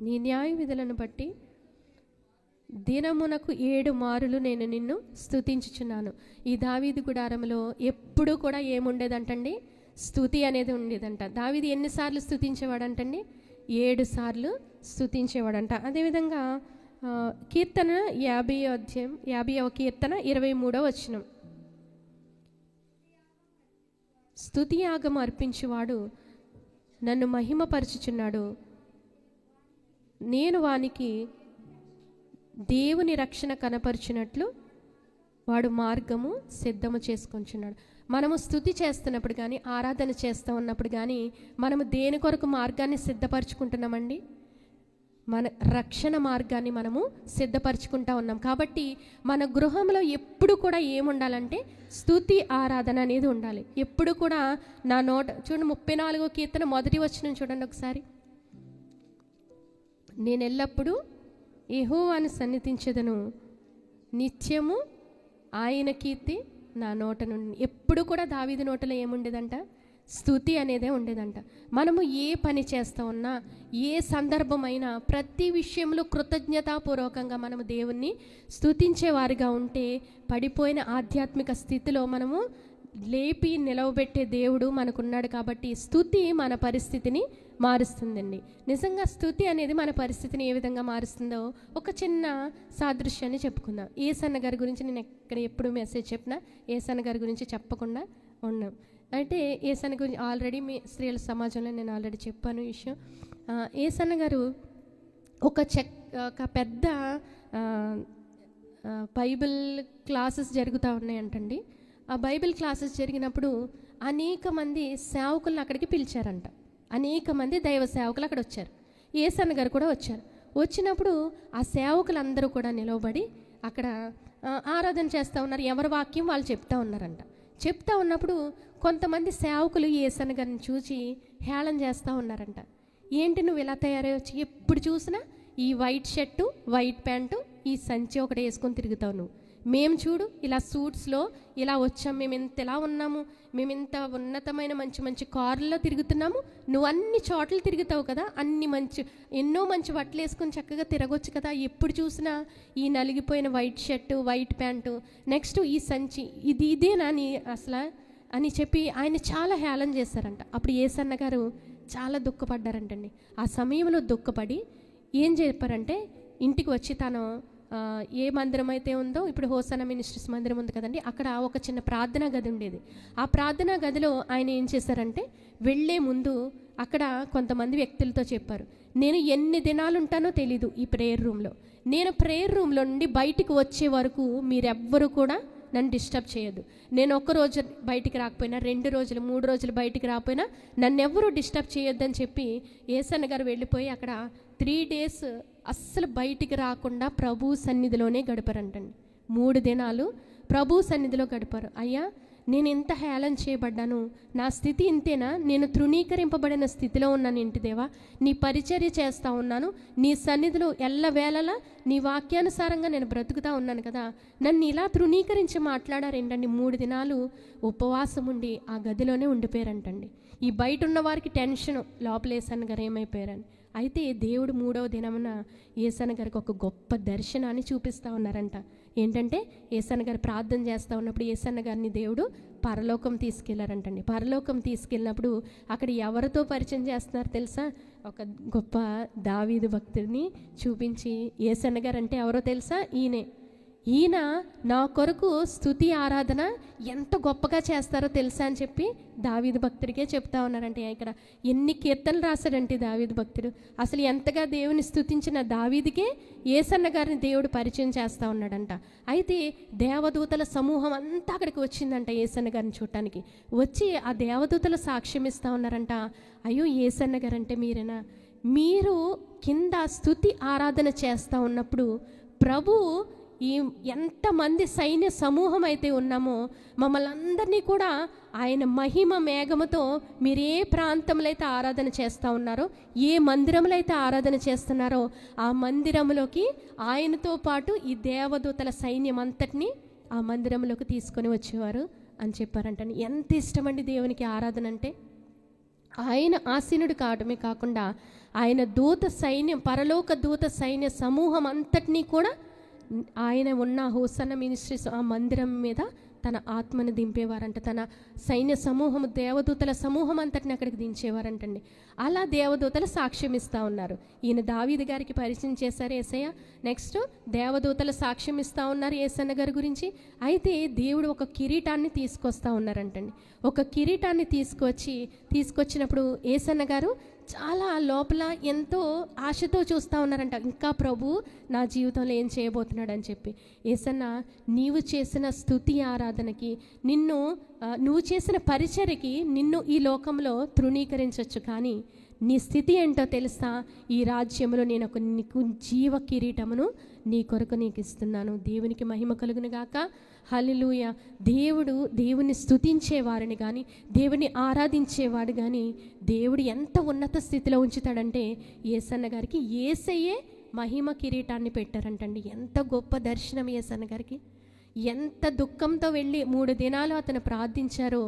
నీ న్యాయ విధులను బట్టి దినమునకు 7 మారులు నేను నిన్ను స్తుతించుచున్నాను. ఈ దావీదు గుడారంలో ఎప్పుడూ కూడా ఏముండేదంటండి, స్తుతి అనేది ఉండేదంట. దావీదు ఎన్నిసార్లు స్తుతించేవాడంటండి, 7 సార్లు స్తుతించేవాడంట. అదేవిధంగా కీర్తన 50వ కీర్తన 23వ వచనం. స్తుతి యాగం అర్పించువాడు నన్ను మహిమపరచుచున్నాడు, నేను వానికి దేవుని రక్షణ కనపరిచినట్లు వాడు మార్గము సిద్ధము చేసుకొంచున్నాడు. మనము స్తుతి చేస్తున్నప్పుడు కానీ, ఆరాధన చేస్తూ ఉన్నప్పుడు కానీ మనము దేని కొరకు మార్గాన్ని సిద్ధపరచుకుంటున్నామండి, మన రక్షణ మార్గాన్ని మనము సిద్ధపరచుకుంటూ ఉన్నాం. కాబట్టి మన గృహంలో ఎప్పుడు కూడా ఏముండాలంటే స్తుతి ఆరాధన అనేది ఉండాలి. ఎప్పుడు కూడా నా నోట చూడండి, 34వ కీర్తన 1వ వచనం చూడండి ఒకసారి. నేను ఎల్లప్పుడూ యెహోవాను సన్నిధించెదను, నిత్యము ఆయన కీర్తి నా నోట నుండి. ఎప్పుడు కూడా దావీదు నోటలో ఏముండేదంట, స్తుతి అనేదే ఉండేదంట. మనము ఏ పని చేస్తూ ఉన్నా, ఏ సందర్భమైనా ప్రతి విషయంలో కృతజ్ఞతాపూర్వకంగా మనము దేవుణ్ణి స్తుతించేవారిగా ఉంటే పడిపోయిన ఆధ్యాత్మిక స్థితిలో మనము లేపి నిలవబెట్టే దేవుడు మనకున్నాడు. కాబట్టి స్తుతి మన పరిస్థితిని మారుస్తుందండి. నిజంగా స్తుతి అనేది మన పరిస్థితిని ఏ విధంగా మారుస్తుందో ఒక చిన్న సాదృశ్యాన్ని చెప్పుకుందాం. ఏసన్న గారి గురించి నేను ఎప్పుడు మెసేజ్ చెప్పినా ఏసన్న గారి గురించి చెప్పకుండా ఉన్నాం. అంటే ఏసన్న గురించి ఆల్రెడీ మీ స్త్రీల సమాజంలో నేను ఆల్రెడీ చెప్పాను ఈ విషయం. ఏసన్న గారు ఒక పెద్ద బైబిల్ క్లాసెస్ జరుగుతూ ఉన్నాయంటండి. ఆ బైబిల్ క్లాసెస్ జరిగినప్పుడు అనేక మంది సేవకులను అక్కడికి పిలిచారంట. అనేక మంది దైవ సేవకులు అక్కడ వచ్చారు. ఏసన్న గారు కూడా వచ్చారు. వచ్చినప్పుడు ఆ సేవకులందరూ కూడా నిలవబడి అక్కడ ఆరాధన చేస్తూ ఉన్నారు. ఎవరి వాక్యం వాళ్ళు చెప్తా ఉన్నారంట. చెప్తా ఉన్నప్పుడు కొంతమంది సేవకులు ఏసన్న గారిని చూసి హేళన చేస్తూ ఉన్నారంట. ఏంటి నువ్వు ఇలా తయారయ్యొచ్చి ఎప్పుడు చూసినా ఈ వైట్ షర్టు, వైట్ ప్యాంటు, ఈ సంచి ఒకటి వేసుకొని తిరుగుతావు నువ్వు. మేము చూడు ఇలా సూట్స్లో ఇలా వచ్చాం, మేము ఇంత ఎలా ఉన్నాము, మేము ఇంత ఉన్నతమైన మంచి మంచి కార్లలో తిరుగుతున్నాము, నువ్వు అన్ని చోట్ల తిరుగుతావు కదా, ఎన్నో మంచి బట్టలు వేసుకొని చక్కగా తిరగొచ్చు కదా, ఎప్పుడు చూసినా ఈ నలిగిపోయిన white shirt, white pant, next ఈ సంచి, ఇదేనా నీ అసలు అని చెప్పి ఆయన చాలా హేళన చేశారంట. అప్పుడు ఏసన్న గారు చాలా దుఃఖపడ్డారంటండి. ఆ సమయంలో దుఃఖపడి ఏం చెప్పారంటే ఇంటికి వచ్చి తను ఏ మందిరం అయితే ఉందో, ఇప్పుడు హోసనా మినిస్ట్రీస్ మందిరం ఉంది కదండి, అక్కడ ఒక చిన్న ప్రార్థనా గది ఉండేది. ఆ ప్రార్థనా గదిలో ఆయన ఏం చేశారంటే వెళ్ళే ముందు అక్కడ కొంతమంది వ్యక్తులతో చెప్పారు, నేను ఎన్ని దినాలు ఉంటానో తెలీదు ఈ ప్రేయర్ రూమ్లో, నేను ప్రేయర్ రూమ్లో నుండి బయటికి వచ్చే వరకు మీరెవ్వరూ కూడా నన్ను డిస్టర్బ్ చేయొద్దు. నేను ఒక్కరోజు బయటికి రాకపోయినా, 2 రోజులు 3 రోజులు బయటికి రాకపోయినా నన్ను ఎవరూ డిస్టర్బ్ చేయొద్దని చెప్పి ఏసన్న గారు వెళ్ళిపోయి అక్కడ 3 days అస్సలు బయటికి రాకుండా ప్రభు సన్నిధిలోనే గడిపారంటండి. 3 దినాలు ప్రభు సన్నిధిలో గడిపారు. అయ్యా, నేను ఎంత హేళన చేయబడ్డాను, నా స్థితి ఇంతేనా, నేను తృణీకరింపబడిన స్థితిలో ఉన్నాను ఇంటి దేవా, నీ పరిచర్య చేస్తూ ఉన్నాను, నీ సన్నిధిలో ఎల్లవేళలా నీ వాక్యానుసారంగా నేను బ్రతుకుతూ ఉన్నాను కదా, నన్ను ఇలా తృణీకరించి మాట్లాడారేంటండి. 3 దినాలు ఉపవాసం ఉండి ఆ గదిలోనే ఉండిపోయారంటండి. ఈ బయట ఉన్న వారికి టెన్షన్, లోపల ఏసన్న గారు ఏమైపోయారని. అయితే దేవుడు 3వ దినమున ఏసన్న గారికి ఒక గొప్ప దర్శనాన్ని చూపిస్తూ ఉన్నారంట. ఏంటంటే ఏసన్న గారు ప్రార్థన చేస్తూ ఉన్నప్పుడు ఏసన్న గారిని దేవుడు పరలోకం తీసుకెళ్లారంటండి. పరలోకం తీసుకెళ్ళినప్పుడు అక్కడ ఎవరితో పరిచయం చేస్తున్నారు తెలుసా? ఒక గొప్ప దావీదు భక్తుడిని చూపించి, ఏసన్న గారు అంటే ఎవరో తెలుసా? ఈయన నా కొరకు స్తుతి ఆరాధన ఎంత గొప్పగా చేస్తారో తెలుసా అని చెప్పి దావీదు భక్తుడికే చెప్తా ఉన్నారంటే. ఇక్కడ ఎన్ని కీర్తనలు రాశాడంటే దావీదు భక్తుడు. అసలు ఎంతగా దేవుని స్తుతించిన దావీదుకే యేసన్న గారిని దేవుడు పరిచయం చేస్తూ ఉన్నాడంట. అయితే దేవదూతల సమూహం అంతా అక్కడికి వచ్చిందంట యేసన్న గారిని చూడటానికి. వచ్చి ఆ దేవదూతలు సాక్ష్యం ఇస్తూ ఉన్నారంట, అయ్యో యేసన్న గారు అంటే మీరేనా? మీరు కింద స్తుతి ఆరాధన చేస్తూ ఉన్నప్పుడు ప్రభు ఈ ఎంతమంది సైన్య సమూహం అయితే ఉన్నామో మమ్మల్ని అందరినీ కూడా ఆయన మహిమ మేఘముతో మీరు ఏ ప్రాంతంలో అయితే ఆరాధన చేస్తూ ఉన్నారో, ఏ మందిరంలో అయితే ఆరాధన చేస్తున్నారో ఆ మందిరంలోకి ఆయనతో పాటు ఈ దేవదూతల సైన్యం అంతటినీ ఆ మందిరంలోకి తీసుకొని వచ్చేవారు అని చెప్పారంట. ఎంత ఇష్టమండి దేవునికి ఆరాధన అంటే. ఆయన ఆసీనుడు కావడమే కాకుండా ఆయన దూత సైన్యం, పరలోక దూత సైన్య సమూహం అంతటినీ కూడా ఆయన ఉన్న హోసన్న మినిస్ట్రీస్ ఆ మందిరం మీద తన ఆత్మను దింపేవారంట. తన సైన్య సమూహం, దేవదూతల సమూహం అంతటిని అక్కడికి దించేవారంటండి. అలా దేవదూతలు సాక్ష్యం ఇస్తూ ఉన్నారు. ఈయన దావీదు గారికి పరిచయం చేశారు యేసయ్య. నెక్స్ట్ దేవదూతలు సాక్ష్యం ఇస్తూ ఉన్నారు యేసన్న గారి గురించి. అయితే దేవుడు ఒక కిరీటాన్ని తీసుకొస్తూ ఉన్నారంటండి. ఒక కిరీటాన్ని తీసుకొచ్చినప్పుడు యేసన్న గారు చాలా లోపల ఎంతో ఆశతో చూస్తూ ఉన్నారంట. ఇంకా ప్రభు నా జీవితంలో ఏం చేయబోతున్నాడు అని చెప్పి. యేసన్న, నీవు చేసిన స్తుతి ఆరాధనకి, నువ్వు చేసిన పరిచర్యకి నిన్ను ఈ లోకంలో తృణీకరించవచ్చు, కానీ నీ స్థితి ఏంటో తెలుసా? ఈ రాజ్యంలో నేను నీకు జీవ కిరీటమును నీ కొరకు నీకు ఇస్తున్నాను. దేవునికి మహిమ కలుగును గాక. హల్లెలూయా. దేవుని స్తుతించేవారిని కానీ, దేవుని ఆరాధించేవాడు కానీ దేవుడు ఎంత ఉన్నత స్థితిలో ఉంచుతాడంటే యేసన్న గారికి యేసయ్యే మహిమ కిరీటాన్ని పెట్టారంటండి. ఎంత గొప్ప దర్శనం యేసన్న గారికి. ఎంత దుఃఖంతో వెళ్ళి 3 దినాలు అతను ప్రార్థించారో,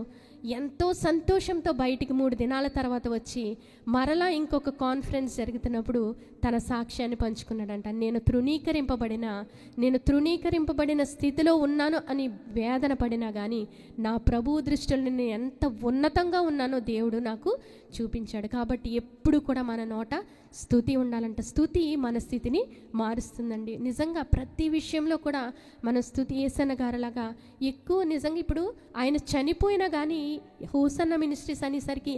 ఎంతో సంతోషంతో బయటికి 3 దినాల తర్వాత వచ్చి మరలా ఇంకొక కాన్ఫరెన్స్ జరుగుతున్నప్పుడు తన సాక్ష్యాన్ని పంచుకున్నాడంట. నేను తృణీకరింపబడిన స్థితిలో ఉన్నాను అని వేదన పడినా కానీ నా ప్రభువు దృష్టిలో నేను ఎంత ఉన్నతంగా ఉన్నానో దేవుడు నాకు చూపించాడు. కాబట్టి ఎప్పుడు కూడా మన నోట స్తుతి ఉండాలంట. స్తుతి మన స్థితిని మారుస్తుందండి. నిజంగా ప్రతి విషయంలో కూడా మన స్తుతి యేసన్న గారిలాగా ఎక్కువ. నిజంగా ఇప్పుడు ఆయన చనిపోయినా కానీ హోసన్న మినిస్ట్రీస్ అనేసరికి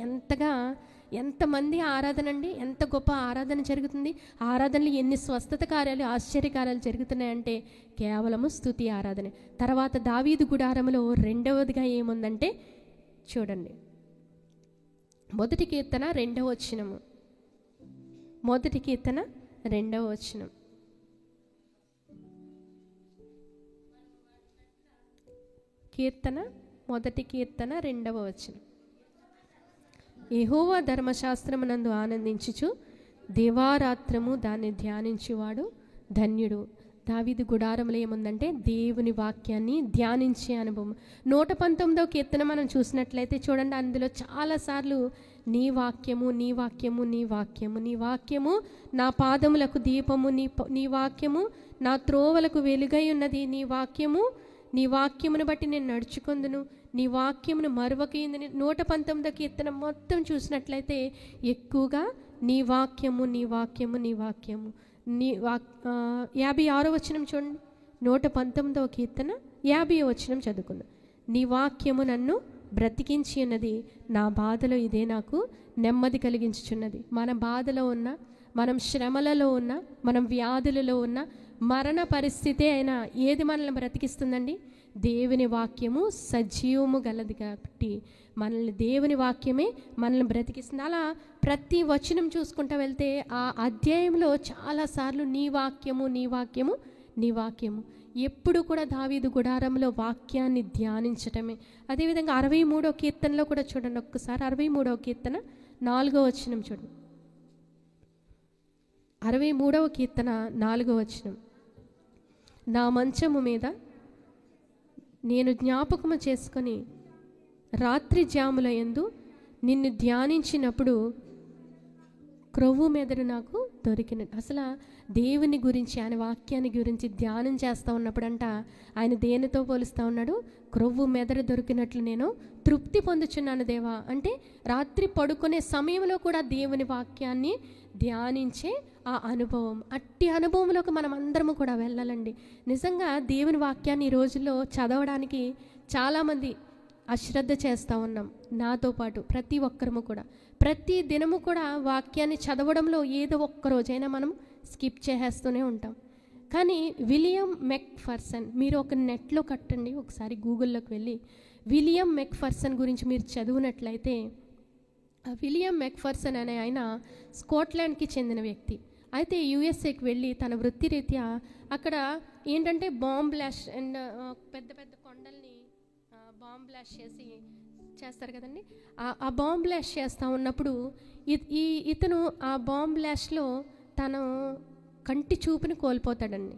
ఎంతమంది ఆరాధన అండి, ఎంత గొప్ప ఆరాధన జరుగుతుంది. ఆరాధనలు ఎన్ని స్వస్థత కార్యాలు, ఆశ్చర్యకార్యాలు జరుగుతున్నాయంటే కేవలము స్తుతి ఆరాధన. తర్వాత దావీదు గుడారంలో రెండవదిగా ఏముందంటే చూడండి, మొదటి కీర్తన 2వ వచనము. మొదటి కీర్తన 2వ వచనం. మొదటి కీర్తన 2వ వచనం. యెహోవా ధర్మశాస్త్రమునందు ఆనందించుచు దివారాత్రము దాన్ని ధ్యానించువాడు ధన్యుడు. దావీదు గుడారంలో ఏముందంటే దేవుని వాక్యాన్ని ధ్యానించే అనుభవం. 119వ కీర్తన మనం చూసినట్లయితే చూడండి, అందులో చాలాసార్లు నీ వాక్యము, నీ వాక్యము, నీ వాక్యము, నీ వాక్యము నా పాదములకు దీపము, నీ వాక్యము నా త్రోవలకు వెలుగై ఉన్నది, నీ వాక్యమును బట్టి నేను నడుచుకొందును, నీ వాక్యమును మరువకయిందని. 119వ కీర్తన మొత్తం చూసినట్లయితే ఎక్కువగా నీ వాక్యము, నీ వాక్యము, నీ వాక్యము. 56వ వచనం చూడండి, 119వ కీర్తన 50వ వచనం చదువుకుందాం. నీ వాక్యము నన్ను బ్రతికించి ఉన్నది, నా బాధలో ఇదే నాకు నెమ్మది కలిగించుచున్నది. మన బాధలో ఉన్న, మనం శ్రమలలో ఉన్న, మనం వ్యాధులలో ఉన్న, మరణ పరిస్థితి అయినా ఏది మనల్ని బ్రతికిస్తుందండి? దేవుని వాక్యము సజీవము గలది కాబట్టి దేవుని వాక్యమే మనల్ని బ్రతికిస్తుంది. అలా ప్రతి వచనం చూసుకుంటూ వెళ్తే ఆ అధ్యాయంలో చాలాసార్లు నీ వాక్యము, నీ వాక్యము, నీ వాక్యము. ఎప్పుడు కూడా దావీదు గుడారంలో వాక్యాన్ని ధ్యానించటమే. అదేవిధంగా 63వ కీర్తనలో కూడా చూడండి ఒక్కసారి. 63వ కీర్తన 4వ వచనం చూడండి. 63వ కీర్తన 4వ వచనం. నా మంచము మీద నేను జ్ఞాపకము చేసుకొని రాత్రి జాముల యందు నిన్ను ధ్యానించినప్పుడు క్రొవ్వు మెదడు నాకు దొరికిన అసలు దేవుని గురించి, ఆయన వాక్యాన్ని గురించి ధ్యానం చేస్తూ ఉన్నప్పుడంట ఆయన దేనితో పోలుస్తూ ఉన్నాడు? క్రొవ్వు మెదడు దొరికినట్లు నేను తృప్తి పొందుచున్నాను దేవా. అంటే రాత్రి పడుకునే సమయంలో కూడా దేవుని వాక్యాన్ని ధ్యానించే ఆ అనుభవం, అట్టి అనుభవంలోకి మనం అందరము కూడా వెళ్ళాలండి. నిజంగా దేవుని వాక్యాన్ని ఈ రోజుల్లో చదవడానికి చాలామంది అశ్రద్ధ చేస్తూ ఉన్నాం. నాతో పాటు ప్రతి ఒక్కరము కూడా ప్రతి దినము కూడా వాక్యాన్ని చదవడంలో ఏదో ఒక్క రోజైనా మనం స్కిప్ చేసేస్తూనే ఉంటాం. కానీ విలియం మెక్ఫర్సన్, మీరు ఒక నెట్లో కట్టండి, ఒకసారి గూగుల్లోకి వెళ్ళి విలియం మెక్ఫర్సన్ గురించి మీరు చదివినట్లయితే, విలియం మెక్ఫర్సన్ అనే ఆయన స్కాట్లాండ్కి చెందిన వ్యక్తి. అయితే యుఎస్ఏకి వెళ్ళి తన వృత్తిరీత్యా అక్కడ ఏంటంటే బాంబ్ బ్లాస్ట్ అండ్ పెద్ద పెద్ద కొండల్ని బాంబ్ బ్లాస్ట్ చేస్తారు కదండి. ఆ బాంబ్ బ్లాస్ట్ చేస్తూ ఉన్నప్పుడు ఇతను ఆ బాంబ్ బ్లాస్ట్లో తను కంటి చూపుని కోల్పోతాడండి.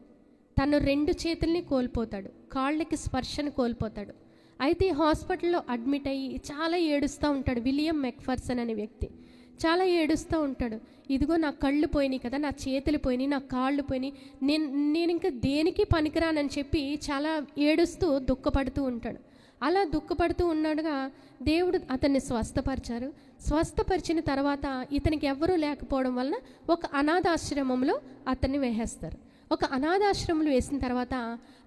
తను 2 చేతుల్ని కోల్పోతాడు, కాళ్ళకి స్పర్శను కోల్పోతాడు. అయితే హాస్పిటల్లో అడ్మిట్ అయ్యి చాలా ఏడుస్తూ ఉంటాడు. విలియం మెక్ఫర్సన్ అనే వ్యక్తి చాలా ఏడుస్తూ ఉంటాడు. ఇదిగో నా కళ్ళు పోయినాయి కదా, నా చేతులు పోయినాయి, నా కాళ్ళు పోయినాయి, నేను ఇంకా దేనికి పనికిరానని చెప్పి చాలా ఏడుస్తూ దుఃఖపడుతూ ఉంటాడు. అలా దుఃఖపడుతూ ఉన్నాడుగా దేవుడు అతన్ని స్వస్థపరిచారు. స్వస్థపరిచిన తర్వాత ఇతనికి ఎవ్వరూ లేకపోవడం వలన ఒక అనాథాశ్రమంలో అతన్ని వేసేస్తారు. ఒక అనాథాశ్రమంలో వేసిన తర్వాత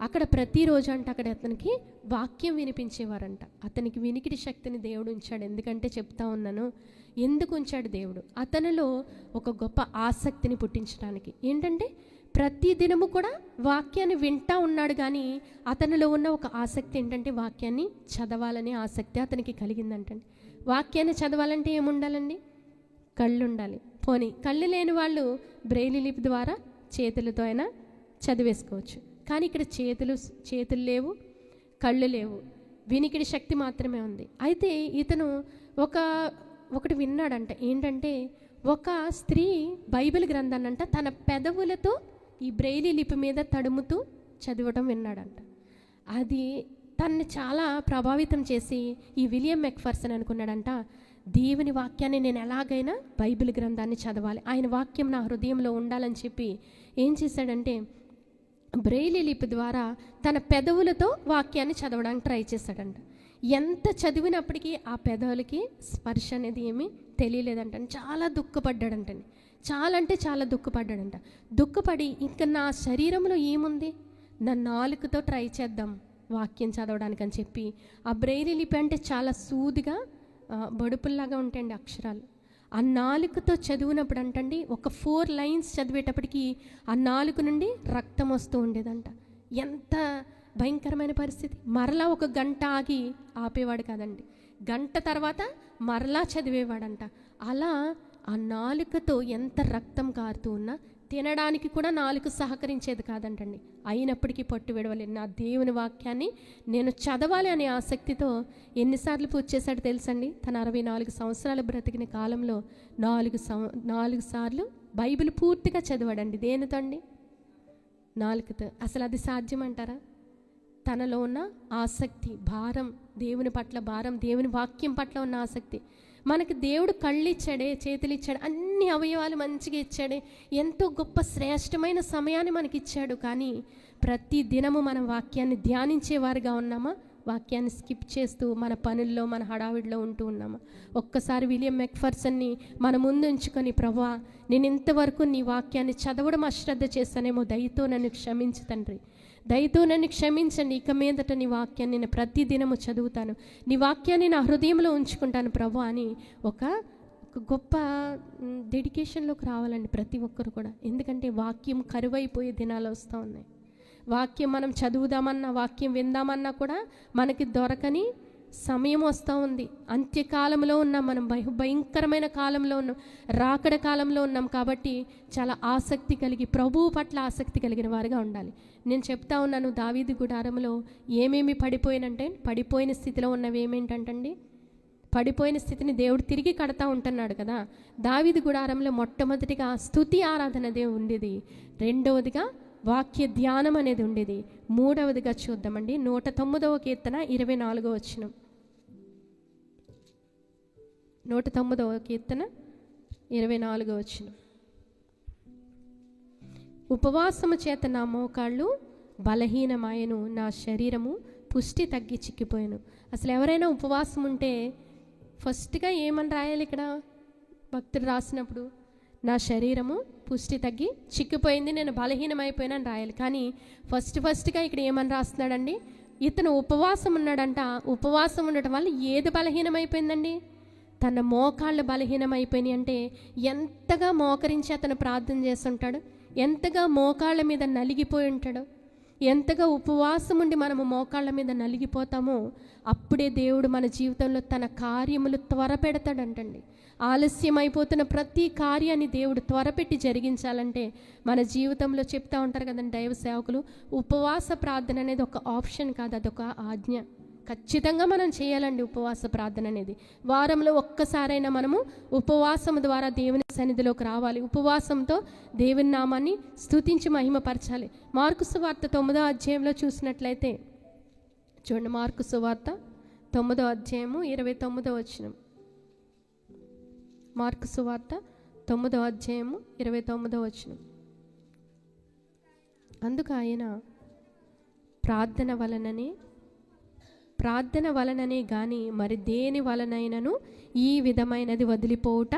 అక్కడ ప్రతిరోజు అంట అక్కడ అతనికి వాక్యం వినిపించేవారంట. అతనికి వినికిడి శక్తిని దేవుడు ఉంచాడు. ఎందుకంటే చెప్తా ఉన్నాను, ఎందుకు ఉంచాడు దేవుడు? అతనిలో ఒక గొప్ప ఆసక్తిని పుట్టించడానికి. ఏంటంటే ప్రతి దినము కూడా వాక్యాన్ని వింటా ఉన్నాడు. కానీ అతనిలో ఉన్న ఒక ఆసక్తి ఏంటంటే వాక్యాన్ని చదవాలనే ఆసక్తి అతనికి కలిగిందంటండి. వాక్యాన్ని చదవాలంటే ఏముండాలండి? కళ్ళు ఉండాలి. పోనీ కళ్ళు లేని వాళ్ళు బ్రెయిలీ లిపి ద్వారా చేతులతో అయినా చదివేసుకోవచ్చు. కానీ ఇక్కడ చేతులు లేవు, కళ్ళు లేవు, వినికిడి శక్తి మాత్రమే ఉంది. అయితే ఇతను ఒకటి విన్నాడంట. ఏంటంటే ఒక స్త్రీ బైబిల్ గ్రంథాన్నంట తన పెదవులతో ఈ బ్రెయిలీ లిపి మీద తడుముతూ చదవడం విన్నాడంట. అది తన్ని చాలా ప్రభావితం చేసి ఈ విలియం మెక్ఫర్సన్ అనుకున్నాడంట, దేవుని వాక్యాన్ని నేను ఎలాగైనా బైబిల్ గ్రంథాన్ని చదవాలి, ఆయన వాక్యం నా హృదయంలో ఉండాలని చెప్పి ఏం చేశాడంటే బ్రెయిలీ లిపి ద్వారా తన పెదవులతో వాక్యాన్ని చదవడానికి ట్రై చేశాడంట. ఎంత చదివినప్పటికీ ఆ పెదవులకి స్పర్శ అనేది ఏమీ తెలియలేదంట. చాలా దుఃఖపడ్డాడంటండి. చాలా అంటే చాలా దుఃఖపడ్డాడంట. దుఃఖపడి ఇంకా నా శరీరంలో ఏముంది, నా నాలుకతో ట్రై చేద్దాం వాక్యం చదవడానికి అని చెప్పి ఆ బ్రెయిలీ లిపి అంటే చాలా సూదిగా బొడుపుల్లాగా ఉంటాయండి అక్షరాలు. ఆ నాలుకతో చదివినప్పుడు అంటండి ఒక 4 లైన్స్ చదివేటప్పటికి ఆ నాలుక నుండి రక్తం వస్తూ ఉండేదంట. ఎంత భయంకరమైన పరిస్థితి. మరలా 1 గంట ఆగి ఆపేవాడు కాదండి, గంట తర్వాత మరలా చదివేవాడంట. అలా ఆ నాలుకతో ఎంత రక్తం కారుతూ ఉన్నా తినడానికి కూడా నాలుక సహకరించేది కాదంటండి. అయినప్పటికీ పట్టు విడవలేను, నా దేవుని వాక్యాన్ని నేను చదవాలి అనే ఆసక్తితో ఎన్నిసార్లు పూజ చేశాడు తెలుసండి? తన 64 సంవత్సరాలు బ్రతికిన కాలంలో 4 సార్లు బైబిల్ పూర్తిగా చదివాడండి. దేనితో అండి? నాలుకతో. అసలు అది సాధ్యమంటారా? తనలో ఉన్న ఆసక్తి, భారం, దేవుని పట్ల భారం, దేవుని వాక్యం పట్ల ఉన్న ఆసక్తి. మనకి దేవుడు కళ్ళు ఇచ్చాడే, చేతులు ఇచ్చాడు, అన్ని అవయవాలు మంచిగా ఇచ్చాడే, ఎంతో గొప్ప శ్రేష్టమైన సమయాన్ని మనకి ఇచ్చాడు. కానీ ప్రతి దినము మనం వాక్యాన్ని ధ్యానించేవారుగా ఉన్నామా? వాక్యాన్ని స్కిప్ చేస్తూ మన పనుల్లో మన హడావిడిలో ఉంటూ ఉన్నామా? ఒక్కసారి విలియం మెక్ఫర్సన్ని మన ముందు ఉంచుకొని, ప్రభువా నేను ఇంతవరకు నీ వాక్యాన్ని చదవడం అశ్రద్ధ చేస్తానేమో, దయతో నన్ను క్షమించు తండ్రి, దయతో నన్ను క్షమించండి, ఇక మీదట నీ వాక్యాన్ని నేను ప్రతి దినము చదువుతాను, నీ వాక్యాన్ని నా హృదయంలో ఉంచుకుంటాను ప్రభు అని ఒక గొప్ప డెడికేషన్లోకి రావాలండి ప్రతి ఒక్కరు కూడా. ఎందుకంటే వాక్యం కరువైపోయే దినాలు వస్తూ ఉన్నాయి. వాక్యం మనం చదువుదామన్నా, వాక్యం విందామన్నా కూడా మనకి దొరకని సమయం వస్తూ ఉంది. అంత్యకాలంలో ఉన్నాం మనం, భయంకరమైన కాలంలో ఉన్నాం, రాకడ కాలంలో ఉన్నాం. కాబట్టి చాలా ఆసక్తి కలిగి, ప్రభువు పట్ల ఆసక్తి కలిగిన వారుగా ఉండాలి. నేను చెప్తా ఉన్నాను, దావీదు గుడారంలో ఏమేమి పడిపోయిన స్థితిలో ఉన్నవి ఏమేంటంటండి? పడిపోయిన స్థితిని దేవుడు తిరిగి కడతా ఉంటున్నాడు కదా. దావీదు గుడారంలో మొట్టమొదటిగా స్తుతి ఆరాధన అనేది ఉండేది, రెండవదిగా వాక్య ధ్యానం అనేది ఉండేది, మూడవదిగా చూద్దామండి 109వ కీర్తన 24వ వచనం. 109వ కీర్తన 24వ వచనం. ఉపవాసము చేత నా మోకాళ్ళు బలహీనమాయను, నా శరీరము పుష్టి తగ్గి చిక్కిపోయాను. అసలు ఎవరైనా ఉపవాసం ఉంటే ఫస్ట్గా ఏమని రాయాలి? ఇక్కడ భక్తుడు రాసినప్పుడు నా శరీరము పుష్టి తగ్గి చిక్కిపోయింది, నేను బలహీనమైపోయానని రాయాలి. కానీ ఫస్ట్గా ఇక్కడ ఏమని రాస్తున్నాడండి? ఇతను ఉపవాసం ఉన్నాడంట. ఉపవాసం ఉండటం వల్ల ఏది బలహీనమైపోయిందండి? తన మోకాళ్ళు బలహీనమైపోయినాయి. అంటే ఎంతగా మోకరించి అతను ప్రార్థన చేస్తుంటాడు, ఎంతగా మోకాళ్ళ మీద నలిగిపోయి ఉంటాడు, ఎంతగా ఉపవాసం ఉండి మనము మోకాళ్ళ మీద నలిగిపోతామో అప్పుడే దేవుడు మన జీవితంలో తన కార్యములు త్వరపెడతాడంటండి. ఆలస్యం అయిపోతున్న ప్రతి కార్యాన్ని దేవుడు త్వరపెట్టి జరిగించాలంటే మన జీవితంలో చెప్తా ఉంటారు కదండి దైవ సేవకులు, ఉపవాస ప్రార్థన అనేది ఒక ఆప్షన్ కాదు, అదొక ఆజ్ఞ. ఖచ్చితంగా మనం చేయాలండి ఉపవాస ప్రార్థన అనేది. వారంలో ఒక్కసారైనా మనము ఉపవాసం ద్వారా దేవుని సన్నిధిలోకి రావాలి. ఉపవాసంతో దేవుని నామాన్ని స్తుతించి మహిమపరచాలి. మార్కు సువార్త 9వ అధ్యాయంలో చూసినట్లయితే చూడండి, మార్కు సువార్త 9వ అధ్యాయము 29వ వచనం. మార్కు సువార్త 9వ అధ్యాయము 29వ వచనం. అందుకు ఆయన ప్రార్థన వలననే గాని మరి దేని వలనైనను ఈ విధమైనది వదిలిపోవుట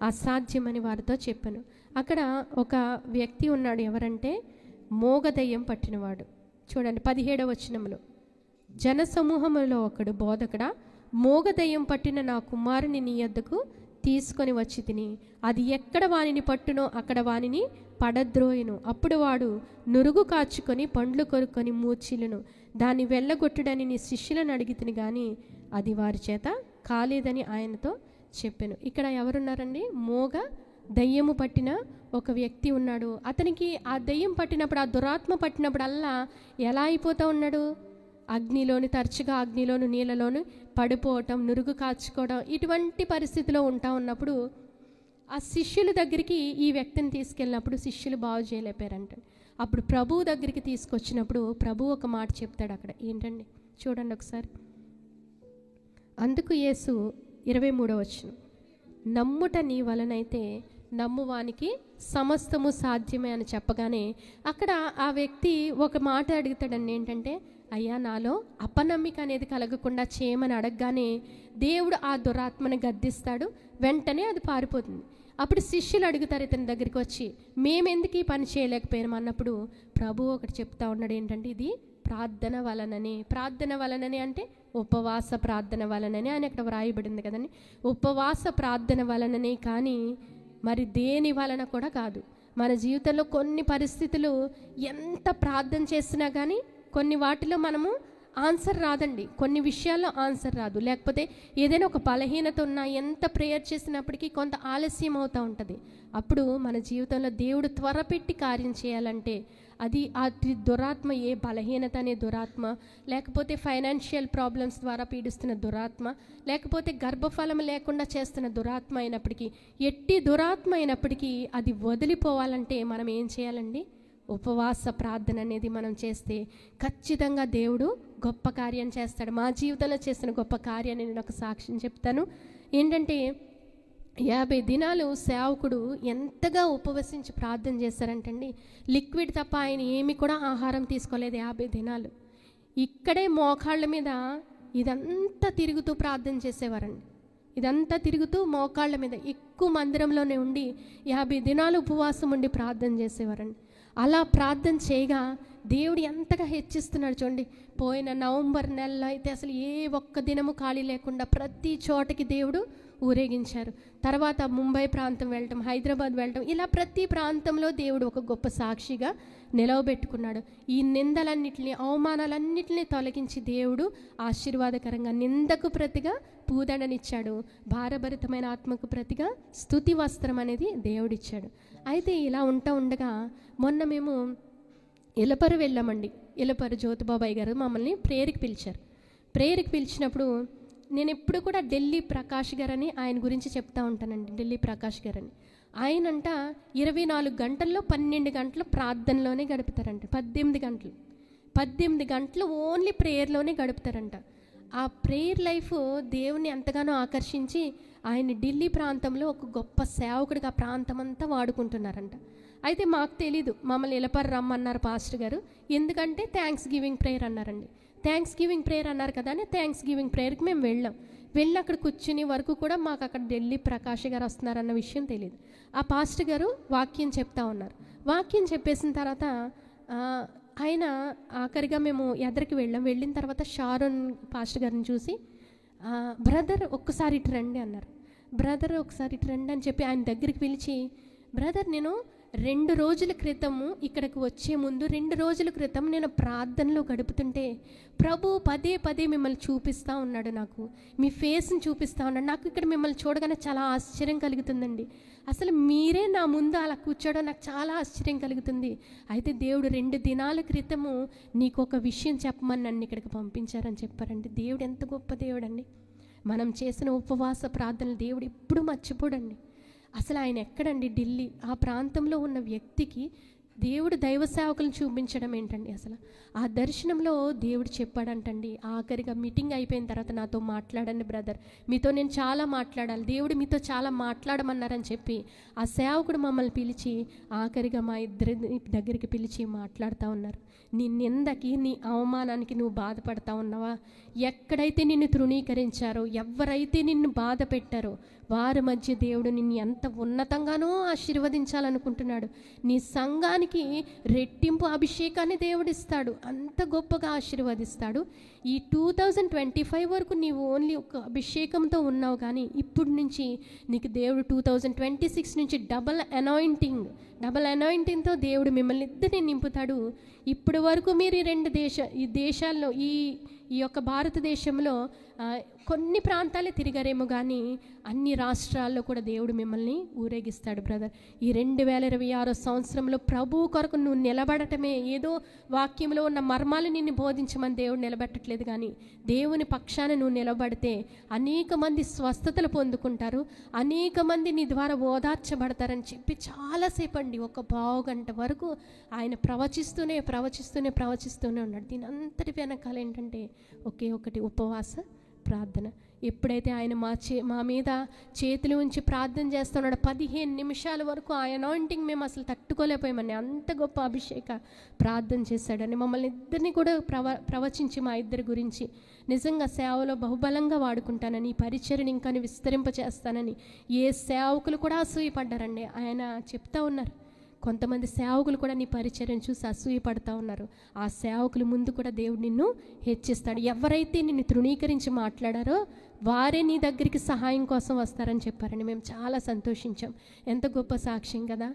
అసాధ్యమని వారితో చెప్పాను. అక్కడ ఒక వ్యక్తి ఉన్నాడు, ఎవరంటే మోగదయ్యం పట్టినవాడు. చూడండి 17వ వచనంలో, జనసమూహములో ఒకడు బోధకుడా, మోగదయ్యం పట్టిన నా కుమారుని నీ యొద్దకు తీసుకొని వచ్చి తిని, అది ఎక్కడ వానిని పట్టునో అక్కడ వానిని పడద్రోయును. అప్పుడు వాడు నురుగు కాచుకొని పండ్లు కొరుక్కొని మూర్చిలను, దాన్ని వెళ్ళగొట్టుడని నీ శిష్యులను అడిగితిని కానీ అది వారి చేత కాలేదని ఆయనతో చెప్పాను. ఇక్కడ ఎవరున్నారండి? మోగ దయ్యము పట్టిన ఒక వ్యక్తి ఉన్నాడు. అతనికి ఆ దయ్యం పట్టినప్పుడు, ఆ దురాత్మ పట్టినప్పుడల్లా ఎలా అయిపోతూ ఉన్నాడు? తరచుగా అగ్నిలోను నీళ్ళలోను పడిపోవటం, నురుగు కాచుకోవడం, ఇటువంటి పరిస్థితిలో ఉంటా ఉన్నప్పుడు ఆ శిష్యుల దగ్గరికి ఈ వ్యక్తిని తీసుకెళ్ళినప్పుడు శిష్యులు బాగు చేయలేపారంట. అప్పుడు ప్రభువు దగ్గరికి తీసుకొచ్చినప్పుడు ప్రభు ఒక మాట చెప్తాడు అక్కడ. ఏంటండి? చూడండి ఒకసారి. అందుకు యేసు 23వ వచనం, నమ్ముట నీ వలనైతే నమ్మువానికి సమస్తము సాధ్యమే అని చెప్పగానే అక్కడ ఆ వ్యక్తి ఒక మాట అడుగుతాడండి. ఏంటంటే, అయ్యా నాలో అపనమ్మిక అనేది కలగకుండా చేయమని అడగగానే దేవుడు ఆ దురాత్మని గద్దిస్తాడు, వెంటనే అది పారిపోతుంది. అప్పుడు శిష్యులు అడుగుతారు ఇతని దగ్గరికి వచ్చి, మేమెందుకు ఈ పని చేయలేకపోయాము అన్నప్పుడు ప్రభు ఒకటి చెప్తా ఉన్నాడు. ఏంటంటే, ఇది ప్రార్థన వలననే అంటే ఉపవాస ప్రార్థన వలననే అని అక్కడ వ్రాయబడింది కదండి. ఉపవాస ప్రార్థన వలననే కానీ మరి దేని వలన కూడా కాదు. మన జీవితంలో కొన్ని పరిస్థితులు ఎంత ప్రార్థన చేసినా కానీ కొన్ని వాటిలో మనము ఆన్సర్ రాదండి, కొన్ని విషయాల్లో ఆన్సర్ రాదు. లేకపోతే ఏదైనా ఒక బలహీనత ఉన్నా ఎంత ప్రేయర్ చేసినప్పటికీ కొంత ఆలస్యం అవుతూ ఉంటుంది. అప్పుడు మన జీవితంలో దేవుడు త్వరపెట్టి కార్యం చేయాలంటే అది ఆ దురాత్మ, ఏ బలహీనత అనే దురాత్మ, లేకపోతే ఫైనాన్షియల్ ప్రాబ్లమ్స్ ద్వారా పీడిస్తున్న దురాత్మ, లేకపోతే గర్భఫలం లేకుండా చేస్తున్న దురాత్మ అయినప్పటికీ, ఎట్టి దురాత్మ అయినప్పటికీ అది వదిలిపోవాలంటే మనం ఏం చేయాలండి? ఉపవాస ప్రార్థన అనేది మనం చేస్తే ఖచ్చితంగా దేవుడు గొప్ప కార్యం చేస్తాడు. మా జీవితంలో చేసిన గొప్ప కార్యాన్ని నేను ఒక సాక్ష్యం చెప్తాను. ఏంటంటే 50 దినాలు సేవకుడు ఎంతగా ఉపవసించి ప్రార్థన చేశారంటండి. లిక్విడ్ తప్ప ఆయన ఏమి కూడా ఆహారం తీసుకోలేదు 50 దినాలు. ఇక్కడే మోకాళ్ళ మీద ఇదంతా తిరుగుతూ ప్రార్థన చేసేవారండి. ఇదంతా తిరుగుతూ మోకాళ్ళ మీద ఎక్కువ మందిరంలోనే ఉండి 50 దినాలు ఉపవాసం ఉండి ప్రార్థన చేసేవారండి. అలా ప్రార్థన చేయగా దేవుడు ఎంతగా హెచ్చిస్తున్నాడు చూడండి. పోయిన నవంబర్ నెలలో అయితే అసలు ఏ ఒక్క దినము ఖాళీ లేకుండా ప్రతి చోటకి దేవుడు ఊరేగించారు. తర్వాత ముంబై ప్రాంతం వెళ్ళటం, హైదరాబాద్ వెళ్ళటం, ఇలా ప్రతి ప్రాంతంలో దేవుడు ఒక గొప్ప సాక్షిగా నిలవబెట్టుకున్నాడు. ఈ నిందలన్నిటిని, అవమానాలన్నిటిని తొలగించి దేవుడు ఆశీర్వాదకరంగా నిందకు ప్రతిగా పూదడనిచ్చాడు, భారభరితమైన ఆత్మకు ప్రతిగా స్తుతి వస్త్రం అనేది దేవుడిచ్చాడు. అయితే ఇలా ఉండగా మొన్న మేము ఇలపరు వెళ్ళామండి. ఇలపరు జ్యోతిబాబాయ్ గారు మమ్మల్ని ప్రేయర్కి పిలిచారు. ప్రేయర్కి పిలిచినప్పుడు నేను ఎప్పుడు కూడా ఢిల్లీ ప్రకాష్ గారని ఆయన గురించి చెప్తా ఉంటానండి. ఢిల్లీ ప్రకాష్ గారని ఆయనంట 24 గంటల్లో 12 గంటలు ప్రార్థనలోనే గడుపుతారంట. 18 గంటలు ఓన్లీ ప్రేయర్లోనే గడుపుతారంట. ఆ ప్రేయర్ లైఫ్ దేవుని ఎంతగానో ఆకర్షించి ఆయన ఢిల్లీ ప్రాంతంలో ఒక గొప్ప సేవకుడిగా ప్రాంతం అంతా వాడుకుంటున్నారంట. అయితే మాకు తెలీదు, మమ్మల్ని ఇలపర్రు రమ్మన్నారు పాస్టర్ గారు. ఎందుకంటే థ్యాంక్స్ గివింగ్ ప్రేయర్ అన్నారండి. థ్యాంక్స్ గివింగ్ ప్రేయర్ అన్నారు కదా అని థ్యాంక్స్ గివింగ్ ప్రేయర్కి మేము వెళ్ళి అక్కడ కూర్చుని వరకు కూడా మాకు అక్కడ ఢిల్లీ ప్రకాష్ గారు వస్తున్నారన్న విషయం తెలియదు. ఆ పాస్టర్ గారు వాక్యం చెప్తా ఉన్నారు. వాక్యం చెప్పేసిన తర్వాత ఆయన ఆఖరిగా మేము ఎదరికి వెళ్ళిన తర్వాత షారోన్ పాస్టర్ గారిని చూసి బ్రదర్ ఒక్కసారి ఇటు రండి అన్నారు. బ్రదర్ ఒకసారి ఇటు రండి అని చెప్పి ఆయన దగ్గరికి పిలిచి, బ్రదర్ నేను 2 రోజుల క్రితము ఇక్కడికి వచ్చే ముందు 2 రోజుల క్రితం నేను ప్రార్థనలో గడుపుతుంటే ప్రభు పదే మిమ్మల్ని చూపిస్తూ ఉన్నాడు, నాకు మీ ఫేస్ని చూపిస్తూ ఉన్నాడు. నాకు ఇక్కడ మిమ్మల్ని చూడగానే చాలా ఆశ్చర్యం కలుగుతుందండి. అసలు మీరే నా ముందు అలా కూర్చోవడం నాకు చాలా ఆశ్చర్యం కలుగుతుంది. అయితే దేవుడు 2 దినాల క్రితము నీకు ఒక విషయం చెప్పమని నన్ను ఇక్కడికి పంపించారని చెప్పారండి. దేవుడు ఎంత గొప్ప దేవుడు అండి. మనం చేసిన ఉపవాస ప్రార్థనలు దేవుడు ఎప్పుడు మర్చిపోడండి. అసలు ఆయన ఎక్కడండి, ఢిల్లీ ఆ ప్రాంతంలో ఉన్న వ్యక్తికి దేవుడు దైవ సేవకులను చూపించడం ఏంటండి. అసలు ఆ దర్శనంలో దేవుడు చెప్పాడంటండి, ఆఖరిగా మీటింగ్ అయిపోయిన తర్వాత నాతో మాట్లాడండి బ్రదర్, మీతో నేను చాలా మాట్లాడాలి, దేవుడు మీతో చాలా మాట్లాడమన్నారని చెప్పి ఆ సేవకుడు మమ్మల్ని పిలిచి ఆఖరిగా మా ఇద్దరి దగ్గరికి పిలిచి మాట్లాడుతూ ఉన్నారు. నీ నిందకి నీ అవమానానికి నువ్వు బాధపడతా ఉన్నావా? ఎక్కడైతే నిన్ను తృణీకరించారో, ఎవరైతే నిన్ను బాధ పెట్టారో వారి మధ్య దేవుడు నిన్ను ఎంత ఉన్నతంగానో ఆశీర్వదించాలనుకుంటున్నాడు. నీ సంఘానికి రెట్టింపు అభిషేకాన్ని దేవుడిస్తాడు, అంత గొప్పగా ఆశీర్వదిస్తాడు. ఈ 2025 వరకు నీవు ఓన్లీ ఒక అభిషేకంతో ఉన్నావు, కానీ ఇప్పుడు నుంచి నీకు దేవుడు 2026 నుంచి డబల్ అనాయింటింగ్తో దేవుడు మిమ్మల్ని ఇద్దరిని నింపుతాడు. ఇప్పటి వరకు మీరు ఈ దేశాల్లో ఈ యొక్క భారతదేశంలో కొన్ని ప్రాంతాలే తిరిగారేమో, కానీ అన్ని రాష్ట్రాల్లో కూడా దేవుడు మిమ్మల్ని ఊరేగిస్తాడు బ్రదర్. ఈ 2026 సంవత్సరంలో ప్రభు కొరకు నువ్వు నిలబడటమే, ఏదో వాక్యంలో ఉన్న మర్మాలు నిన్ను బోధించమని దేవుడు నిలబెట్టట్లేదు, కానీ దేవుని పక్షాన నువ్వు నిలబడితే అనేక మంది స్వస్థతలు పొందుకుంటారు, అనేక మంది నీ ద్వారా ఓదార్చబడతారని చెప్పి చాలాసేపు అండి, ఒక పావుగంట వరకు ఆయన ప్రవచిస్తూనే ఉన్నాడు. దీని అంతటి వెనకాల ఏంటంటే ఒకే ఒకటి, ఉపవాస ప్రార్థన. ఎప్పుడైతే ఆయన మా మీద చేతులు ఉంచి ప్రార్థన చేస్తున్నాడు 15 నిమిషాల వరకు ఆ అనాయింటింగ్ మేము అసలు తట్టుకోలేకపోయామని, అంత గొప్ప అభిషేక ప్రార్థన చేశాడని. మమ్మల్ని ఇద్దరిని కూడా ప్రవచించి మా ఇద్దరి గురించి నిజంగా సేవలో బహుబలంగా వాడుకుంటానని, ఈ పరిచర్ని ఇంకా విస్తరింపచేస్తానని ఏ సేవకులు కూడా అసూయపడ్డారండి. ఆయన చెప్తా ఉన్నారు, కొంతమంది సేవకులు కూడా నీ పరిచర్యను చూసి అసూయపడతా ఉన్నారు. ఆ సేవకుల ముందు కూడా దేవుడు నిన్ను హెచ్చిస్తాడు. ఎవరైతే నిన్ను తృణీకరించి మాట్లాడారో వారే నీ దగ్గరికి సహాయం కోసం వస్తారని చెప్పారని మేము చాలా సంతోషించాం. ఎంత గొప్ప సాక్ష్యం కదా.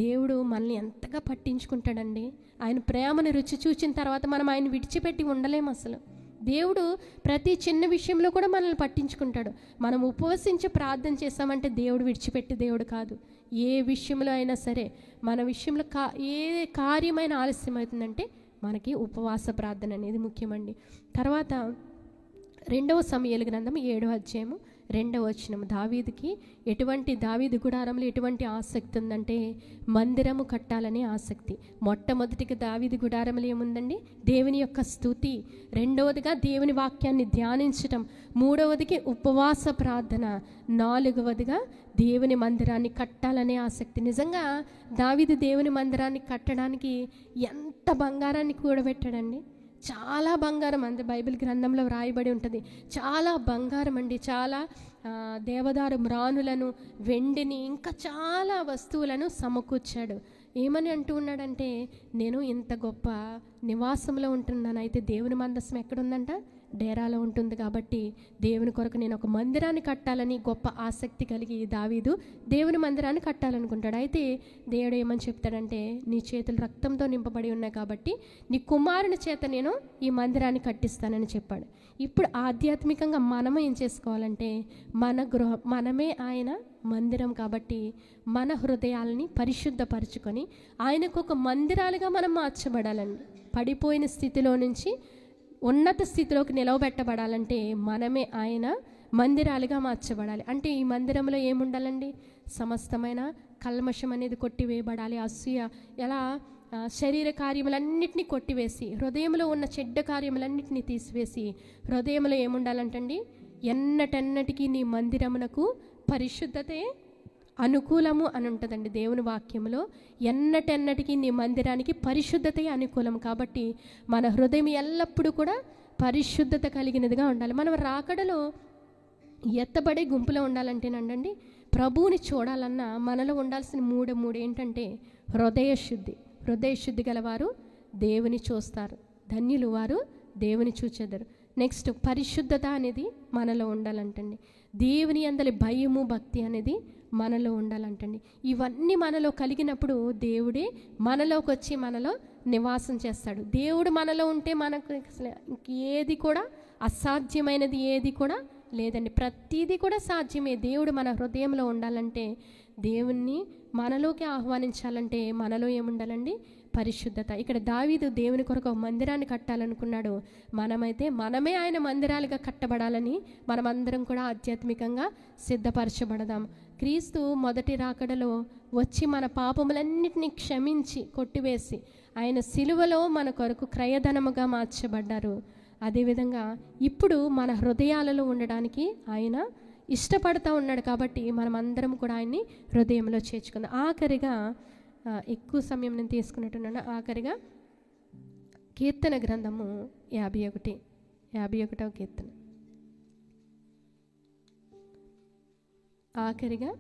దేవుడు మనల్ని ఎంతగా పట్టించుకుంటాడండి. ఆయన ప్రేమను రుచి చూచిన తర్వాత మనం ఆయన విడిచిపెట్టి ఉండలేము అసలు. దేవుడు ప్రతి చిన్న విషయంలో కూడా మనల్ని పట్టించుకుంటాడు. మనం ఉపవసించి ప్రార్థన చేస్తామంటే దేవుడు విడిచిపెట్టి దేవుడు కాదు. ఏ విషయంలో అయినా సరే మన విషయంలో ఏ కార్యమైన ఆలస్యం అవుతుందంటే మనకి ఉపవాస ప్రార్థన అనేది ముఖ్యమండి. తర్వాత 2వ సమూయేలు గ్రంథం 7వ అధ్యాయము 2వ వచనం. దావీదు గుడారంలో ఎటువంటి ఆసక్తి ఉందంటే మందిరము కట్టాలనే ఆసక్తి. మొట్టమొదటిగా దావీదు గుడారంలో ఏముందండి? దేవుని యొక్క స్తుతి. 2వదిగా దేవుని వాక్యాన్ని ధ్యానించటం. 3వదికి ఉపవాస ప్రార్థన. 4వదిగా దేవుని మందిరాన్ని కట్టాలనే ఆసక్తి. నిజంగా దావీదు దేవుని మందిరాన్ని కట్టడానికి ఎంత బంగారాన్ని కూడబెట్టాడండి. చాలా బంగారం, అంటే బైబిల్ గ్రంథంలో వ్రాయబడి ఉంటుంది. చాలా బంగారం అండి, చాలా దేవదారు మ్రానులను, వెండిని, ఇంకా చాలా వస్తువులను సమకూర్చాడు. ఏమని అంటూ ఉన్నాడంటే, నేను ఇంత గొప్ప నివాసంలో ఉంటున్నాను, అయితే దేవుని మందసం ఎక్కడుందంట? డేరాలో ఉంటుంది. కాబట్టి దేవుని కొరకు నేను ఒక మందిరాన్ని కట్టాలని గొప్ప ఆసక్తి కలిగి దావీదు దేవుని మందిరాన్ని కట్టాలనుకుంటాడు. అయితే దేవుడు ఏమని చెప్తాడంటే, నీ చేతులు రక్తంతో నింపబడి ఉన్నాయి కాబట్టి నీ కుమారుని చేత నేను ఈ మందిరాన్ని కట్టిస్తానని చెప్పాడు. ఇప్పుడు ఆధ్యాత్మికంగా మనం ఏం చేసుకోవాలంటే, మనమే ఆయన మందిరం కాబట్టి మన హృదయాలని పరిశుద్ధపరచుకొని ఆయనకు ఒక మందిరాలుగా మనం మార్చబడాలండి. పడిపోయిన స్థితిలో నుంచి ఉన్నత స్థితిలోకి నిలవబెట్టబడాలంటే మనమే ఆయన మందిరాలుగా మార్చబడాలి. అంటే ఈ మందిరంలో ఏముండాలండి? సమస్తమైన కల్మషం అనేది కొట్టివేయబడాలి. అసూయ, ఎలా శరీర కార్యములన్నింటినీ కొట్టివేసి హృదయంలో ఉన్న చెడ్డ కార్యములన్నింటినీ తీసివేసి హృదయంలో ఏముండాలంటండి? ఎన్నటెన్నటికీ నీ మందిరమునకు పరిశుద్ధతే అనుకూలము అని ఉంటుందండి దేవుని వాక్యంలో. ఎన్నటెన్నటికీ నీ మందిరానికి పరిశుద్ధతే అనుకూలం. కాబట్టి మన హృదయం ఎల్లప్పుడూ కూడా పరిశుద్ధత కలిగినదిగా ఉండాలి. మనం రాకడలో ఎత్తబడే గుంపులో ఉండాలంటేనండి, ప్రభువుని చూడాలన్నా మనలో ఉండాల్సిన మూడు ఏంటంటే హృదయ శుద్ధి గలవారు దేవుని చూస్తారు, ధన్యులు వారు దేవుని చూచెదరు. నెక్స్ట్ పరిశుద్ధత అనేది మనలో ఉండాలంటండి. దేవుని యందలి భయము భక్తి అనేది మనలో ఉండాలంటండి. ఇవన్నీ మనలో కలిగినప్పుడు దేవుడే మనలోకి వచ్చి మనలో నివాసం చేస్తాడు. దేవుడు మనలో ఉంటే మనకు ఏది కూడా అసాధ్యమైనది ఏది కూడా లేదండి. ప్రతిదీ కూడా సాధ్యమే. దేవుడు మన హృదయంలో ఉండాలంటే, దేవుణ్ణి మనలోకి ఆహ్వానించాలంటే మనలో ఏముండాలండి? పరిశుద్ధత. ఇక్కడ దావీదు దేవుని కొరకు ఒక మందిరాన్ని కట్టాలనుకున్నాడు. మనమే ఆయన మందిరాలుగా కట్టబడాలని మనమందరం కూడా ఆధ్యాత్మికంగా సిద్ధపరచబడదాం. క్రీస్తు మొదటి రాకడలో వచ్చి మన పాపములన్నిటినీ క్షమించి కొట్టివేసి ఆయన సిలువలో మన కొరకు క్రయధనముగా మార్చబడ్డారు. అదేవిధంగా ఇప్పుడు మన హృదయాలలో ఉండడానికి ఆయన ఇష్టపడుతూ ఉన్నాడు. కాబట్టి మనం అందరం కూడా ఆయన్ని హృదయంలో చేర్చుకుందాం. ఆఖరిగా ఎక్కువ సమయం నేను తీసుకున్నట్టున్నాను. ఆఖరిగా కీర్తన గ్రంథము 51వ కీర్తన. ఆఖరిగా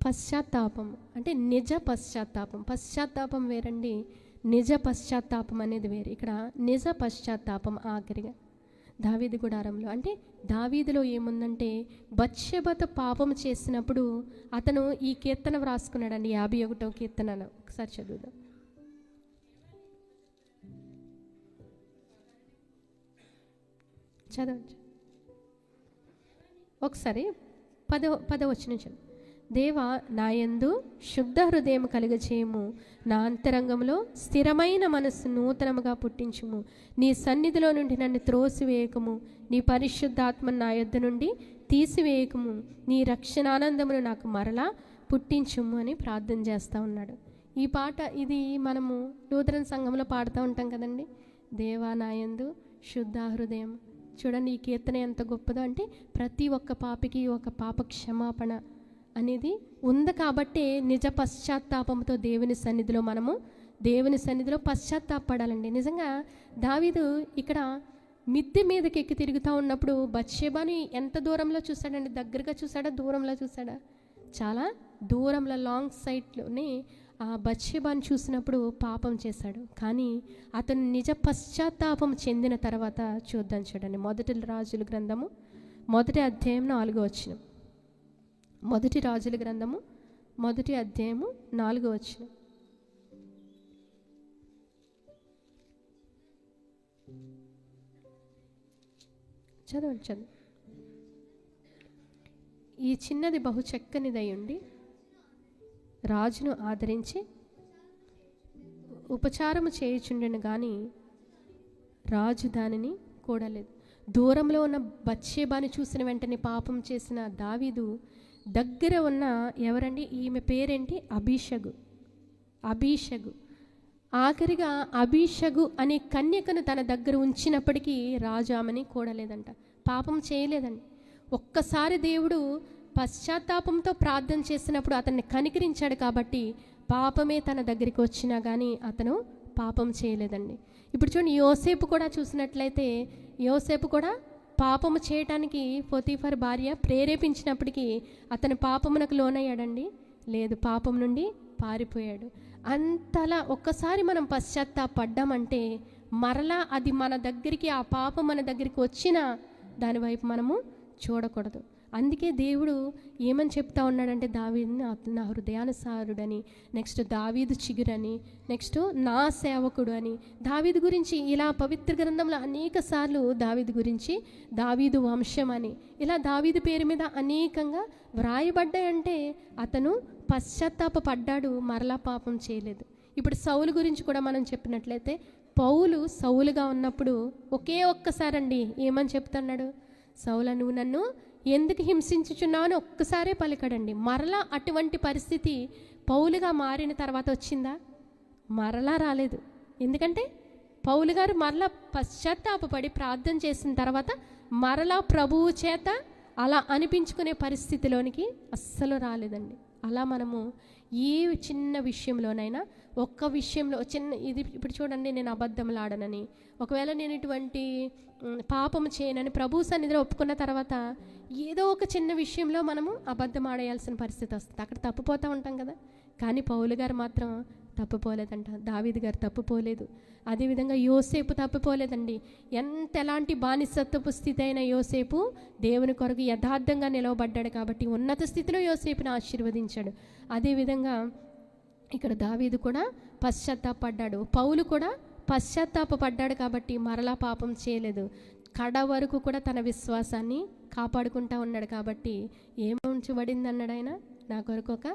పశ్చాత్తాపం అంటే నిజ పశ్చాత్తాపం. పశ్చాత్తాపం వేరండి, నిజ పశ్చాత్తాపం అనేది వేరు. ఇక్కడ నిజ పశ్చాత్తాపం ఆఖరిగా దావీదు గుడారంలో. అంటే దావీదులో ఏముందంటే, బత్షెబతో పాపం చేసినప్పుడు అతను ఈ కీర్తన వ్రాసుకున్నాడండి. 51వ కీర్తనలో ఒకసారి చదువుదాం. చదవండి ఒకసారి. 10వ వచనం చదువు. దేవా, నాయందు శుద్ధ హృదయం కలుగచేయము, నా అంతరంగంలో స్థిరమైన మనస్సు నూతనముగా పుట్టించుము. నీ సన్నిధిలో నుండి నన్ను త్రోసివేయకము, నీ పరిశుద్ధాత్మను నా యొద్ద నుండి తీసివేయకము, నీ రక్షణానందమును నాకు మరలా పుట్టించుము అని ప్రార్థన చేస్తూ ఉన్నాడు. ఈ పాట ఇది మనము లూథరన్ సంఘంలో పాడుతూ ఉంటాం కదండి. దేవా, నాయందు శుద్ధ హృదయం. చూడండి ఈ కీర్తన ఎంత గొప్పదో. అంటే ప్రతి ఒక్క పాపికి ఒక పాప క్షమాపణ అనేది ఉంది. కాబట్టి నిజ పశ్చాత్తాపంతో దేవుని సన్నిధిలో పశ్చాత్తాపడాలండి. నిజంగా దావీదు ఇక్కడ మిద్దె మీదకి ఎక్కి తిరుగుతూ ఉన్నప్పుడు బత్షెబాని ఎంత దూరంలో చూశాడండి? దగ్గరగా చూశాడా, దూరంలో చూశాడా? చాలా దూరంలో లాంగ్ సైట్లోనే ఆ బత్షెబాని చూసినప్పుడు పాపం చేశాడు. కానీ అతను నిజ పశ్చాత్తాపం చెందిన తర్వాత చూద్దాం. చూడండి, మొదటి రాజుల గ్రంథము 1వ అధ్యాయం 4వ వచనం. మొదటి రాజుల గ్రంథము 1వ అధ్యాయము 4వ వచనం. చదవండి. ఈ చిన్నది బహు చక్కనిదై ఉండి రాజును ఆదరించి ఉపచారము చేయుచుండెను గాని రాజు దానిని కూడలేదు. దూరంలో ఉన్న బత్షెబాని చూసిన వెంటనే పాపం చేసిన దావీదు దగ్గర ఉన్న ఎవరండి? ఈమె పేరేంటి? అబీషగు. ఆఖరిగా అబీషగు అనే కన్యకను తన దగ్గర ఉంచినప్పటికీ రాజు ఆమెని కూడలేదంట, పాపం చేయలేదండి. ఒక్కసారి దేవుడు పశ్చాత్తాపంతో ప్రార్థన చేసినప్పుడు అతన్ని కనికరించాడు. కాబట్టి పాపమే తన దగ్గరికి వచ్చినా కానీ అతను పాపం చేయలేదండి. ఇప్పుడు చూడండి, యోసేపు కూడా చూసినట్లయితే యోసేపు కూడా పాపము చేయటానికి పోతీఫర్ భార్య ప్రేరేపించినప్పటికీ అతను పాపమునకు లోనయ్యాడండి? లేదు, పాపం నుండి పారిపోయాడు. అంతలా ఒక్కసారి మనం పశ్చాత్తాపడ్డామంటే మరలా అది మన దగ్గరికి, ఆ పాపం మన దగ్గరికి వచ్చినా దానివైపు మనము చూడకూడదు. అందుకే దేవుడు ఏమని చెప్తా ఉన్నాడంటే, దావీదుని నా హృదయానుసారుడని, నెక్స్ట్ దావీదు చిగురని, నెక్స్ట్ నా సేవకుడు అని దావీదు గురించి ఇలా పవిత్ర గ్రంథంలో అనేక సార్లు దావీదు గురించి, దావీదు వంశం అని ఇలా దావీదు పేరు మీద అనేకంగా వ్రాయబడ్డాయంటే అతను పశ్చాత్తాపడ్డాడు, మరలా పాపం చేయలేదు. ఇప్పుడు సౌలు గురించి కూడా మనం చెప్పినట్లయితే, పౌలు సౌలుగా ఉన్నప్పుడు ఒకే ఒక్కసారండి ఏమని చెప్తున్నాడు? సౌల, నువ్వు నన్ను ఎందుకు హింసించుచున్నావు అని ఒక్కసారే పలికాడండి. మరలా అటువంటి పరిస్థితి పౌలుగా మారిన తర్వాత వచ్చిందా? మరలా రాలేదు. ఎందుకంటే పౌలు గారు మరలా పశ్చాత్తాపడి ప్రార్థన చేసిన తర్వాత మరలా ప్రభువు చేత అలా అనిపించుకునే పరిస్థితిలోనికి అస్సలు రాలేదండి. అలా మనము ఏ చిన్న విషయంలోనైనా ఒక్క విషయంలో ఇది ఇప్పుడు చూడండి, నేను అబద్ధములు ఆడనని, ఒకవేళ నేను ఇటువంటి పాపము చేయనని ప్రభు సన్నిధిలో ఒప్పుకున్న తర్వాత ఏదో ఒక చిన్న విషయంలో మనము అబద్ధం ఆడేయాల్సిన పరిస్థితి వస్తుంది. అక్కడ తప్పిపోతూ ఉంటాం కదా. కానీ పౌలు గారు మాత్రం తప్పిపోలేదంట, దావీదు గారు తప్పిపోలేదు, అదేవిధంగా యోసేపు తప్పిపోలేదండి. ఎలాంటి బానిసత్వపు స్థితి అయిన యోసేపు దేవుని కొరకు యథార్థంగా నిలవబడ్డాడు కాబట్టి ఉన్నత స్థితిలో యోసేపుని ఆశీర్వదించాడు. అదేవిధంగా ఇక్కడ దావీదు కూడా పశ్చాత్తాపడ్డాడు, పౌలు కూడా పశ్చాత్తాపడ్డాడు కాబట్టి మరలా పాపం చేయలేదు. కడ వరకు కూడా తన విశ్వాసాన్ని కాపాడుకుంటా ఉన్నాడు కాబట్టి ఏమి ఉంచబడింది అన్నాడు ఆయన, నా కొరకు ఒక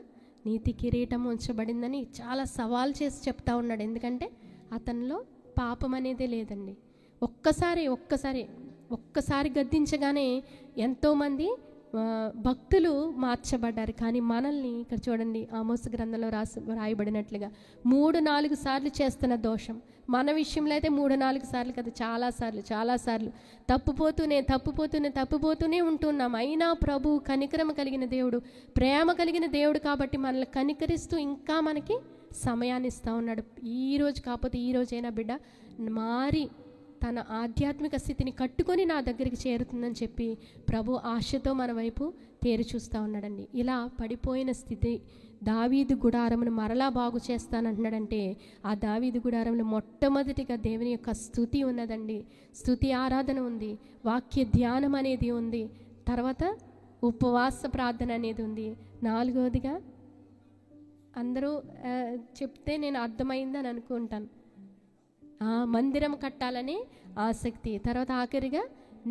నీతి కిరీటం ఉంచబడిందని చాలా సవాల్ చేసి చెప్తా ఉన్నాడు. ఎందుకంటే అతనిలో పాపం అనేదే లేదండి. ఒక్కసారి గద్దించగానే ఎంతోమంది భక్తులు మార్చబడ్డారు. కానీ మనల్ని ఇక్కడ చూడండి, ఆమోసు గ్రంథంలో రాయబడినట్లుగా 3-4 సార్లు చేస్తున్న దోషం మన విషయంలో అయితే 3-4 సార్లు కదా, చాలాసార్లు తప్పుపోతూనే ఉంటున్నాం. అయినా ప్రభు కనికరం కలిగిన దేవుడు, ప్రేమ కలిగిన దేవుడు కాబట్టి మనల్ని కనికరిస్తూ ఇంకా మనకి సమయాన్ని ఇస్తూ ఉన్నాడు. ఈరోజు కాకపోతే ఈరోజైనా బిడ్డ మారి తన ఆధ్యాత్మిక స్థితిని కట్టుకొని నా దగ్గరికి చేరుతుందని చెప్పి ప్రభు ఆశతో మన వైపు తేరి చూస్తూ ఉన్నాడండి. ఇలా పడిపోయిన స్థితి దావీదు గుడారమును మరలా బాగు చేస్తానంటున్నాడంటే ఆ దావీదు గుడారంలో మొట్టమొదటిగా దేవుని యొక్క స్తుతి ఉన్నదండి. స్తుతి ఆరాధన ఉంది, వాక్య ధ్యానం అనేది ఉంది, తర్వాత ఉపవాస ప్రార్థన అనేది ఉంది. 4వదిగా అందరూ చెప్తే నేను అర్థమైందని అనుకుంటాను, మందిరం కట్టాలని ఆసక్తి, తర్వాత ఆఖరిగా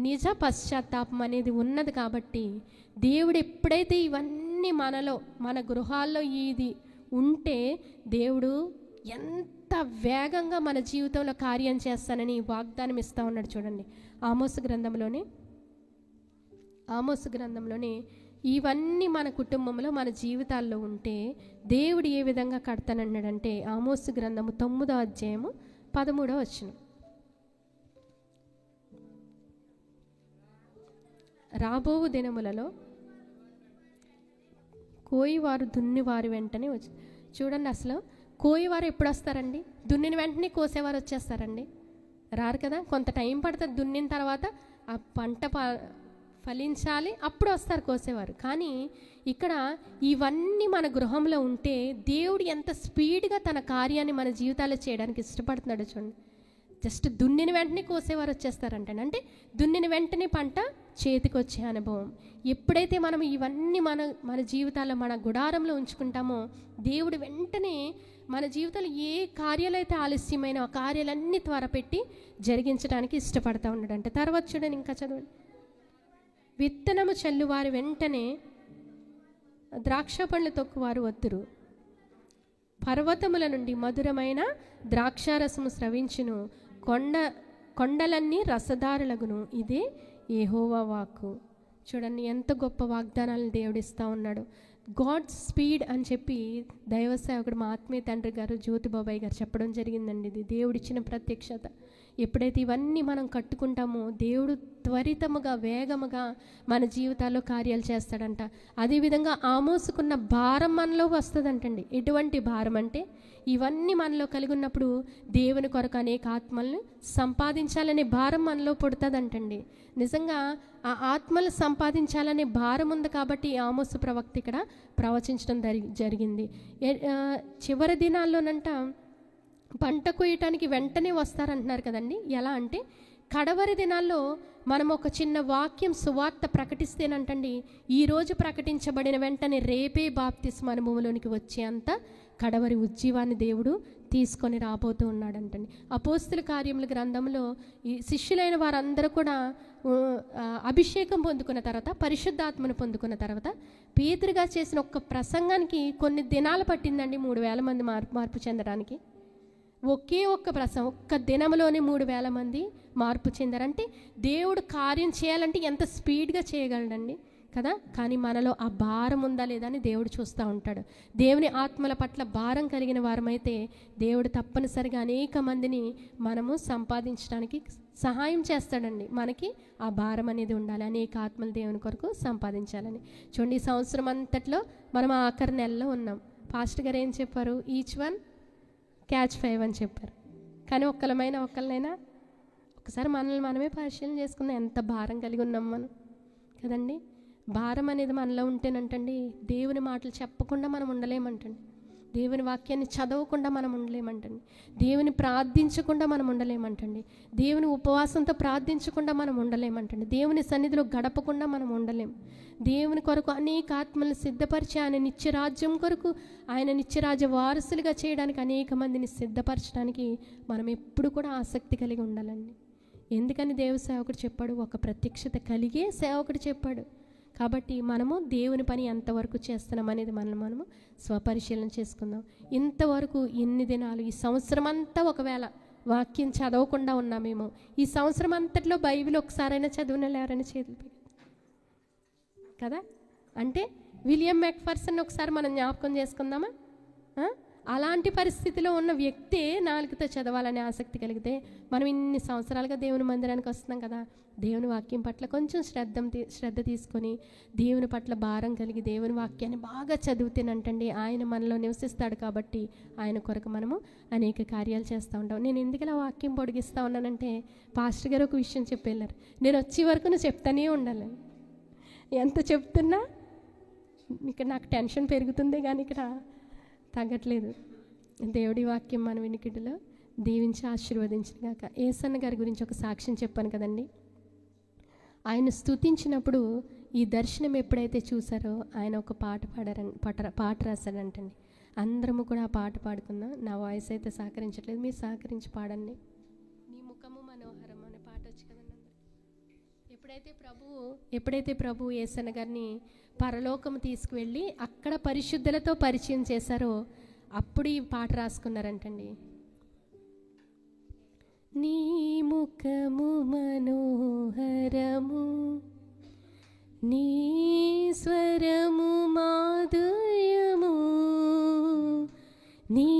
నిజ పశ్చాత్తాపం అనేది ఉన్నది. కాబట్టి దేవుడు ఎప్పుడైతే ఇవన్నీ మనలో మన గృహాల్లో ఇది ఉంటే దేవుడు ఎంత వేగంగా మన జీవితంలో కార్యం చేస్తానని వాగ్దానం ఇస్తూ ఉన్నాడు. చూడండి ఆమోసు గ్రంథంలోనే ఇవన్నీ మన కుటుంబంలో మన జీవితాల్లో ఉంటే దేవుడు ఏ విధంగా కడతానన్నాడంటే ఆమోసు గ్రంథము 9వ అధ్యాయము 13వ వచనం. రాబోవు దినములలో కోయివారు దున్నివారి వెంటనే వచ్చి, చూడండి అసలు కోయివారు ఎప్పుడు వస్తారండి? దున్నిన వెంటనే కోసేవారు వచ్చేస్తారండి? రారు కదా, కొంత టైం పడుతుంది. దున్నిన తర్వాత ఆ పంట ఫలించాలి, అప్పుడు వస్తారు కోసేవారు. కానీ ఇక్కడ ఇవన్నీ మన గృహంలో ఉంటే దేవుడు ఎంత స్పీడ్గా తన కార్యాన్ని మన జీవితాల్లో చేయడానికి ఇష్టపడుతున్నాడు చూడండి. జస్ట్ దున్నిన వెంటనే కోసేవారు వచ్చేస్తారంటే, అంటే దున్నిన వెంటనే పంట చేతికి వచ్చే అనుభవం. ఎప్పుడైతే మనం ఇవన్నీ మన జీవితాల్లో మన గుడారంలో ఉంచుకుంటామో దేవుడు వెంటనే మన జీవితంలో ఏ కార్యాలు అయితే ఆలస్యమైన ఆ కార్యాలన్నీ త్వరపెట్టి జరిగించడానికి ఇష్టపడతా ఉన్నాడంటే. తర్వాత చూడండి, ఇంకా చదవండి. విత్తనము చల్లువారు వెంటనే ద్రాక్ష పండ్లు తొక్కువారు వత్తురు, పర్వతముల నుండి మధురమైన ద్రాక్షారసము స్రవించును, కొండలన్నీ రసదారులగును, ఇదే యెహోవా వాక్కు. చూడండి ఎంత గొప్ప వాగ్దానాలను దేవుడిస్తూ ఉన్నాడు. గాడ్ స్పీడ్ అని చెప్పి దైవ సేవకుడు మా ఆత్మీయ తండ్రి గారు జ్యోతిబాబాయ్ గారు చెప్పడం జరిగిందండి. ఇది దేవుడిచ్చిన ప్రత్యక్షత. ఎప్పుడైతే ఇవన్నీ మనం కట్టుకుంటామో దేవుడు త్వరితముగా వేగముగా మన జీవితాల్లో కార్యాలు చేస్తాడంట. అదేవిధంగా ఆమోసుకున్న భారం మనలో వస్తుందంటండి. ఎటువంటి భారం అంటే ఇవన్నీ మనలో కలిగి ఉన్నప్పుడు దేవుని కొరకు అనేక ఆత్మలను సంపాదించాలనే భారం మనలో పుడుతుందంటండి. నిజంగా ఆ ఆత్మలు సంపాదించాలనే భారం ఉంది కాబట్టి ఆమోసు ప్రవక్త ఇక్కడ ప్రవచించడం జరిగింది. చివరి దినాల్లోనంట పంట కొయ్యటానికి వెంటనే వస్తారంటున్నారు కదండి. ఎలా అంటే కడవరి దినాల్లో మనం ఒక చిన్న వాక్యం సువార్త ప్రకటిస్తేనంటండి, ఈరోజు ప్రకటించబడిన వెంటనే రేపే బాప్తిస్మ అనుభవంలోనికి వచ్చే అంత కడవరి ఉజ్జీవాన్ని దేవుడు తీసుకొని రాబోతూ ఉన్నాడంటండి. అపోస్తుల కార్యముల గ్రంథంలో ఈ శిష్యులైన వారందరూ కూడా అభిషేకం పొందుకున్న తర్వాత, పరిశుద్ధాత్మను పొందుకున్న తర్వాత పేతురుగా చేసిన ఒక్క ప్రసంగానికి కొన్ని దినాలు పట్టిందండి 3,000 మంది మార్పు చెందడానికి. ఒకే ఒక్క ప్రసంగం, ఒక్క దినంలోనే 3,000 మంది మార్పు చెందారంటే దేవుడు కార్యం చేయాలంటే ఎంత స్పీడ్గా చేయగలడండి. కదా. కానీ మనలో ఆ భారం ఉందా లేదా అని దేవుడు చూస్తూ ఉంటాడు. దేవుని ఆత్మల పట్ల భారం కలిగిన వారమైతే దేవుడు తప్పనిసరిగా అనేక మందిని మనము సంపాదించడానికి సహాయం చేస్తాడండి. మనకి ఆ భారం అనేది ఉండాలి, అనేక ఆత్మలు దేవుని కొరకు సంపాదించాలని. చూడండి, ఈ సంవత్సరం అంతట్లో మనం ఆఖరి నెలలో ఉన్నాం. పాస్టర్ గారు ఏం చెప్పారు? ఈచ్ వన్ క్యాచ్ 5 అని చెప్పారు. కానీ ఒక్కళ్ళనైనా ఒకసారి మనల్ని మనమే పరిశీలన చేసుకుందాం, ఎంత భారం కలిగి ఉన్నాం మనం కదండి. భారం అనేది మనలో ఉంటేనంటండి దేవుని మాటలు చెప్పకుండా మనం ఉండలేమంటండి, దేవుని వాక్యాన్ని చదవకుండా మనం ఉండలేమంటండి, దేవుని ప్రార్థించకుండా మనం ఉండలేమంటండి, దేవుని ఉపవాసంతో ప్రార్థించకుండా మనం ఉండలేమంటండి, దేవుని సన్నిధిలో గడపకుండా మనం ఉండలేం. దేవుని కొరకు అనేక ఆత్మలను సిద్ధపరిచి ఆయన నిత్యరాజ్యం కొరకు, ఆయన నిత్యరాజ్య వారసులుగా చేయడానికి అనేక మందిని సిద్ధపరచడానికి మనం ఎప్పుడు కూడా ఆసక్తి కలిగి ఉండాలండి. ఎందుకని దేవ సేవకుడు చెప్పాడు? ఒక ప్రత్యక్షత కలిగే సేవకుడు చెప్పాడు. కాబట్టి మనము దేవుని పని ఎంతవరకు చేస్తున్నాం అనేది మనము స్వపరిశీలన చేసుకుందాం. ఇంతవరకు ఎన్ని దినాలు, ఈ సంవత్సరం అంతా ఒకవేళ వాక్యం చదవకుండా ఉన్నామేమో, ఈ సంవత్సరం అంతట్లో బైబిల్ ఒకసారైనా చదివినలేరని చేతులు పెట్టి కదా. అంటే విలియం మెక్ఫర్సన్ ఒకసారి మనం జ్ఞాపకం చేసుకుందామా? అలాంటి పరిస్థితిలో ఉన్న వ్యక్తే నాలుగుతో చదవాలనే ఆసక్తి కలిగితే మనం ఇన్ని సంవత్సరాలుగా దేవుని మందిరానికి వస్తున్నాం కదా. దేవుని వాక్యం పట్ల కొంచెం శ్రద్ధ తీసుకొని దేవుని పట్ల భారం కలిగి దేవుని వాక్యాన్ని బాగా చదివితేనంటండి ఆయన మనలో నివసిస్తాడు. కాబట్టి ఆయన కొరకు మనము అనేక కార్యాలు చేస్తూ ఉంటాం. నేను ఎందుకు ఇలా వాక్యం పొడిగిస్తూ ఉన్నానంటే, పాస్టర్ గారు ఒక విషయం చెప్పేళ్ళారు, నేను వచ్చే వరకు నువ్వు చెప్తానే ఉండాలి. ఎంత చెప్తున్నా ఇక్కడ నాకు టెన్షన్ పెరుగుతుందే కానీ ఇక్కడ తగ్గట్లేదు. దేవుడి వాక్యం మన వినికిడిలో దీవించి ఆశీర్వదించిన గాక. ఏసన్న గారి గురించి ఒక సాక్ష్యం చెప్పాను కదండి. ఆయన స్తుతించినప్పుడు ఈ దర్శనం ఎప్పుడైతే చూసారో ఆయన ఒక పాట రాశాడంటండి. అందరము కూడా ఆ పాట పాడుకుందాం. నా వాయిస్ అయితే సహకరించట్లేదు, మీరు సహకరించి పాడండి. నీ ముఖము మనోహరం అనే పాట వచ్చి కదండి. ఎప్పుడైతే ప్రభు ఏసన్న గారిని పరలోకము తీసుకువెళ్ళి అక్కడ పరిశుద్ధులతో పరిచయం చేశారో అప్పుడు ఈ పాట రాసుకున్నారంటండి. నీ ముఖము మనోహరము, నీ స్వరము మాధుర్యము, నీ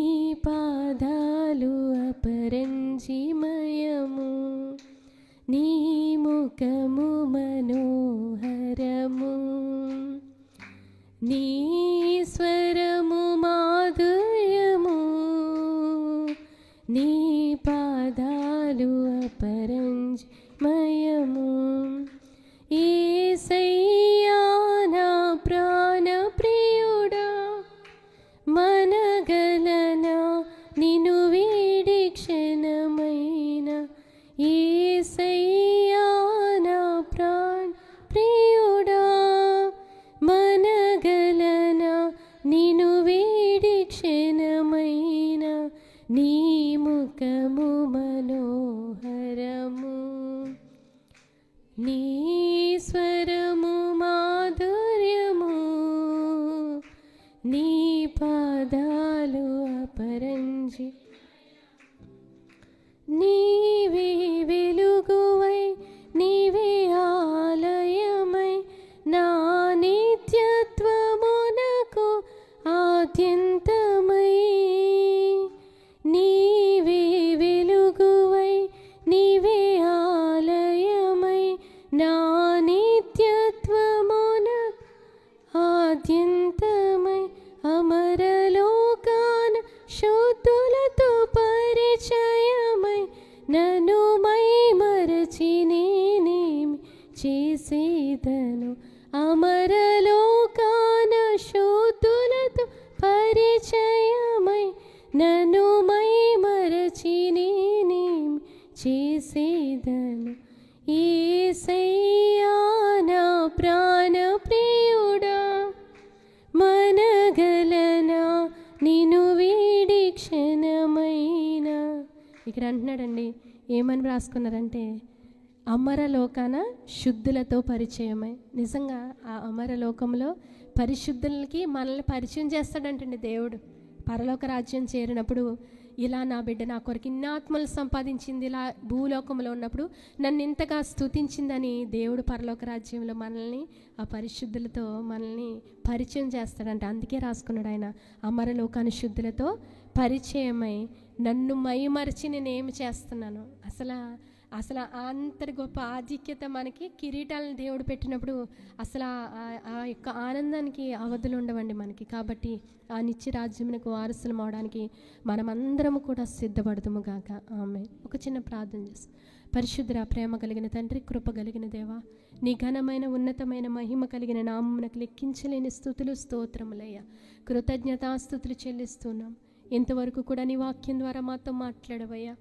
పాదాలు అపరంజిమయము, నీ ముఖము మనోహరము, నీ స్వరము మాధుర్యము, నీ పాదాలు అపరంజిమయము. యేసయ్యా నా ప్రాణ ప్రియుడా, మనగలనా నిన్ను వీడి క్షణమైన. యేసయ్యా నా ప్రాణ ప్రియుడా, మనగలనా నిన్ను వీడి క్షణమైన. నీ ముఖము మనోహరము, నీ స్వరము మాధుర్యము, నీ పాదాలు అపరంజి. నీవే వెలుగువై, నీవే ఆలయమై, నా నిత్యత్వమునకు ఆద్యంతమై. నీవే వెలుగువై, నీవే ఆలయమై, నా నిత్యత్వమునకు ఆద్యంతమై. అమరలోకాన శుద్ధులతో పరిచయమై, నన్ను మై మరచి నేనేమి చేసేదను. అమరలోకాన శుద్ధులతో పరిచయమై, నన్ను మై మరచి నేనేమి చేసేదను. యేసయ్యా నా ప్రాణ ప్రియుడా, మనగలనా నిన్ను వీడి క్షణమైన. ఇక్కడ అంటున్నాడండి, ఏమని రాసుకున్నారంటే అమరలోకాన శుద్ధులతో పరిచయమై. నిజంగా ఆ అమరలోకంలో పరిశుద్ధులకి మనల్ని పరిచయం చేస్తాడంటండి దేవుడు. పరలోక రాజ్యం చేరినప్పుడు ఇలా నా బిడ్డ నా కొరకు ఇన్ని ఆత్మలు సంపాదించింది, ఇలా భూలోకంలో ఉన్నప్పుడు నన్ను ఇంతగా స్తుతించిందని దేవుడు పరలోక రాజ్యంలో మనల్ని ఆ పరిశుద్ధులతో మనల్ని పరిచయం చేస్తాడంట. అందుకే రాసుకున్నాడు ఆయన, అమరలోకాని శుద్ధులతో పరిచయమై నన్ను మైమరిచి నేను ఏమి చేస్తున్నాను. అసలు అంతటి గొప్ప ఆధిక్యత మనకి కిరీటాలను దేవుడు పెట్టినప్పుడు అసలు ఆ యొక్క ఆనందానికి అవధులు ఉండవండి మనకి. కాబట్టి ఆ నిత్య రాజ్యమునకు వారసులం అవడానికి మనమందరము కూడా సిద్ధపడదుము గాక. ఆమె ఒక చిన్న ప్రార్థన చేస్తాం. పరిశుద్ధ ప్రేమ కలిగిన తండ్రి, కృప కలిగిన దేవా, నీ ఘనమైన ఉన్నతమైన మహిమ కలిగిన నామమునకు లెక్కించలేని స్తుతులు స్తోత్రములయ్యా. కృతజ్ఞతాస్తుతులు చెల్లిస్తున్నాం. ఇంతవరకు కూడా నీ వాక్యం ద్వారా మాతో మాట్లాడవయ్యా.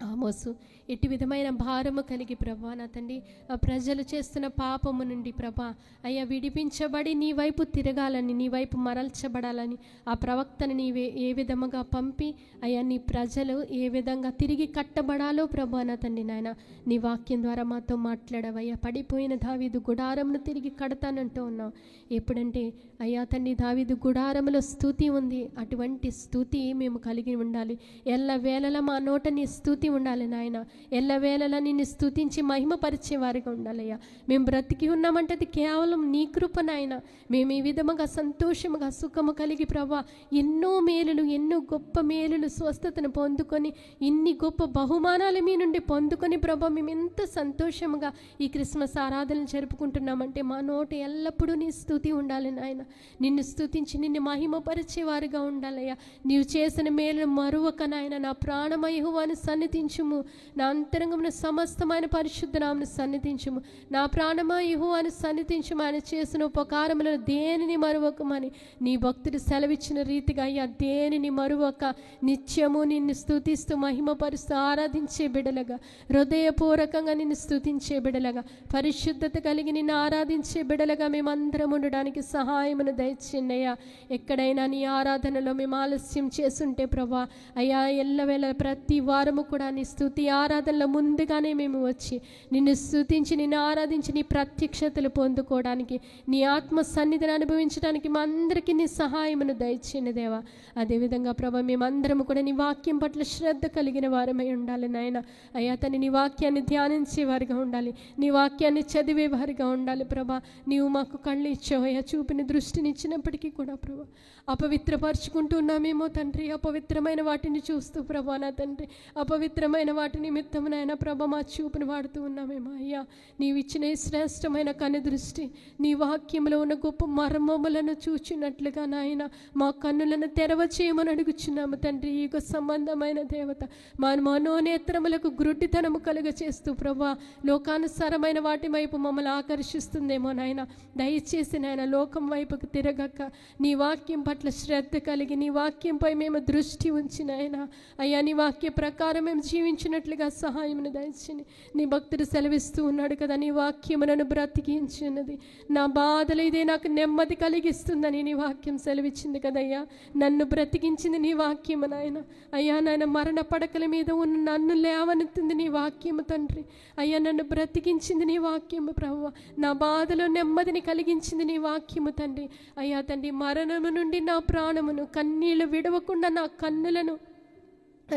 ఆమోసు ఎట్టి విధమైన భారము కలిగి ప్రభా నా తండ్రి ఆ ప్రజలు చేస్తున్న పాపము నుండి ప్రభా అయ్యా విడిపించబడి నీ వైపు తిరగాలని, నీ వైపు మరల్చబడాలని ఆ ప్రవక్తను నీవే ఏ విధముగా పంపి అయ్యా నీ ప్రజలు ఏ విధంగా తిరిగి కట్టబడాలో ప్రభా నా తండ్రి నాయన నీ వాక్యం ద్వారా మాతో మాట్లాడవయ్యా. పడిపోయిన దావీదు గుడారమును తిరిగి కడతానంటూ ఉన్నావు. ఎప్పుడంటే అయ్యా తండ్రి దావీదు గుడారములో స్తుతి ఉంది, అటువంటి స్తుతి మేము కలిగి ఉండాలి. ఎల్లవేళలా మా నోట నీ స్తుతి ఉండాలి నాయన. ఎల్లవేళలా నిన్ను స్తుతించి మహిమపరిచే వారిగా ఉండాలయ్యా. మేము బ్రతికి ఉన్నామంటే అది కేవలం నీ కృప నాయన. మేము ఈ విధముగా సంతోషముగా సుఖము కలిగి ప్రభా ఎన్నో మేలులు, ఎన్నో గొప్ప మేలులు, స్వస్థతను పొందుకొని ఇన్ని గొప్ప బహుమానాలు మీ నుండి పొందుకొని ప్రభా మేము ఎంత సంతోషముగా ఈ క్రిస్మస్ ఆరాధనలు జరుపుకుంటున్నామంటే మా నోట ఎల్లప్పుడూ నీ స్తుతి ఉండాలి నాయన. నిన్ను స్తుతించి నిన్ను మహిమపరిచే వారిగా ఉండాలయ్యా. నీవు చేసిన మేలును మరువక నాయన నా ప్రాణమ యెహోవాను సన్నిధించుము, నా అంతరంగమున సమస్తమైన పరిశుద్ధ నామమును సన్నిధించుము. నా ప్రాణమా యెహోవాను సన్నిధించుము, ఆయన చేసిన ఉపకారములను దేనిని మరువకమని నీ భక్తుడు సెలవిచ్చిన రీతిగా అయ్యా దేనిని మరువక నిత్యము నిన్ను స్తుతిస్తూ మహిమపరుస్తూ ఆరాధించే బిడలగా, హృదయపూర్వకంగా నిన్ను స్తుతించే బిడలగా, పరిశుద్ధత కలిగి నిన్ను ఆరాధించే బిడలగా మేమందరం ఉండడానికి సహాయమును దయచేయండి అయ్యా. ఎక్కడైనా నీ ఆరాధనలో మేము ఆలస్యం చేసుంటే ప్రభా అయ్యా ఎల్లవేళ ప్రతి వారము కూడా నీ స్తుతి ఆరాధనలో ముందుగానే మేము వచ్చి నిన్ను స్తుతించి నిన్ను ఆరాధించి నీ ప్రత్యక్షతలు పొందుకోవడానికి, నీ ఆత్మ సన్నిధిని అనుభవించడానికి మా అందరికీ నీ సహాయమును దయచేయండి దేవా. అదేవిధంగా ప్రభా మేమందరము కూడా నీ వాక్యం పట్ల శ్రద్ధ కలిగిన వారమై ఉండాలి నాయన. అయ్యా తను నీ వాక్యాన్ని ధ్యానించే వారిగా ఉండాలి, నీ వాక్యాన్ని చదివే వారిగా ఉండాలి ప్రభా. నీవు మాకు కళ్ళు ఇచ్చావయ్యా, చూపిన దృష్టిని ఇచ్చినప్పటికీ కూడా ప్రభా అపవిత్రపరుచుకుంటూ ఉన్నామేమో తండ్రి. అపవిత్రమైన వాటిని చూస్తూ ప్రభా నా తండ్రి అపవిత్రమైన వాటి నిమిత్తం నాయన ప్రభ మా చూపును వాడుతూ ఉన్నామేమో అయ్యా. నీవు ఇచ్చిన ఈ శ్రేష్టమైన కన్ను దృష్టి, నీ వాక్యంలో ఉన్న గొప్ప మర్మములను చూచినట్లుగా నాయన మా కన్నులను తెరవ చేయమని అడుగుచున్నాము తండ్రి. ఈ సంబంధమైన దేవత మా మనోనేత్రములకు గ్రుడ్డితనము కలుగ చేస్తూ ప్రభా లోకానుసారమైన వాటి వైపు మమ్మల్ని ఆకర్షిస్తుందేమో నాయన. దయచేసి నాయన లోకం వైపుకు తిరగక నీ వాక్యం పట్ల శ్రద్ధ కలిగి నీ వాక్యంపై మేము దృష్టి ఉంచి నాయన అయ్యా నీ వాక్య ప్రకారం మేము జీవించినట్లుగా సహాయమును దయచేయండి. నీ భక్తుడు సెలవిస్తూ ఉన్నాడు కదా, నీ వాక్యము నన్ను బ్రతికించినది, నా బాధలు ఇదే నాకు నెమ్మది కలిగిస్తుందని నీ వాక్యం సెలవిచ్చింది కదయ్యా. నన్ను బ్రతికించింది నీ వాక్యము నాయన. అయ్యా నాయన మరణ పడకల మీద ఉన్న నన్ను లేవనెత్తింది నీ వాక్యము తండ్రి. అయ్యా నన్ను బ్రతికించింది నీ వాక్యము ప్రభువా. నా బాధలో నెమ్మదిని కలిగించింది నీ వాక్యము తండ్రి. అయ్యా తండ్రి మరణము నుండి నా ప్రాణమును, కన్నీళ్లు విడవకుండా నా కన్నులను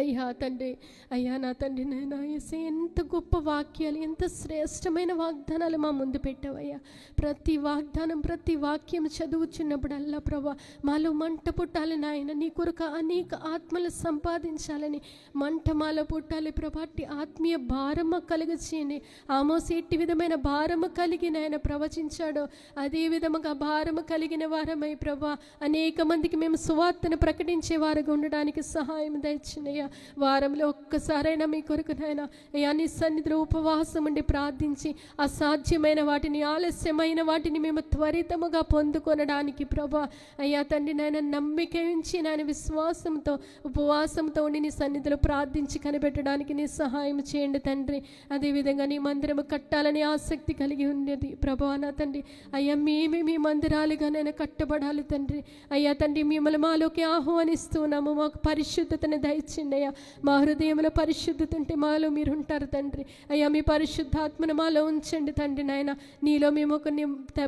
అయ్యా తండ్రి అయ్యా నా తండ్రి నాయన యేసే ఎంత గొప్ప వాక్యాలు, ఎంత శ్రేష్టమైన వాగ్దానాలు మా ముందు పెట్టావయ్యా. ప్రతి వాగ్దానం ప్రతి వాక్యం చదువుచున్నప్పుడల్లా ప్రభా మాలో మంట పుట్టాలి నాయన. నీ కొరకు అనేక ఆత్మలు సంపాదించాలని మంట మాలో పుట్టాలి ప్రభా. ఆత్మీయ భారమ కలుగచేయండి. ఆమోసు ఎట్టి విధమైన భారము కలిగి నాయన ప్రవచించాడో అదే విధముగా భారము కలిగిన వారమై ప్రభా అనేక మందికి మేము సువార్తను ప్రకటించే వారుగా ఉండడానికి సహాయం దయచేయండి. వారంలో ఒక్కసారైనా మీ కొరకు నాయన అయ్యా నీ సన్నిధిలో ఉపవాసం ఉండి ప్రార్థించి అసాధ్యమైన వాటిని, ఆలస్యమైన వాటిని మేము త్వరితముగా పొందుకొనడానికి ప్రభా అయ్యా తండ్రి నాయన నమ్మిక ఉంచి నాయన విశ్వాసంతో ఉపవాసంతో ఉండి నీ సన్నిధిలో ప్రార్థించి కనిపెట్టడానికి నీ సహాయం చేయండి తండ్రి. అదేవిధంగా నీ మందిరము కట్టాలని ఆసక్తి కలిగి ఉండేది ప్రభా నా తండ్రి. అయ్యా మేమే మీ మందిరాలుగా నేను కట్టబడాలి తండ్రి. అయ్యా తండ్రి మిమ్మల్ని మాలోకి ఆహ్వానిస్తున్నాము. మాకు పరిశుద్ధతను దయచేయండి నడిపించండి అయ్యా. మా హృదయంలో పరిశుద్ధత ఉంటే మాలో మీరు ఉంటారు తండ్రి. అయ్యా మీ పరిశుద్ధాత్మను మాలో ఉంచండి తండ్రి నాయన. నీలో మేము ఒక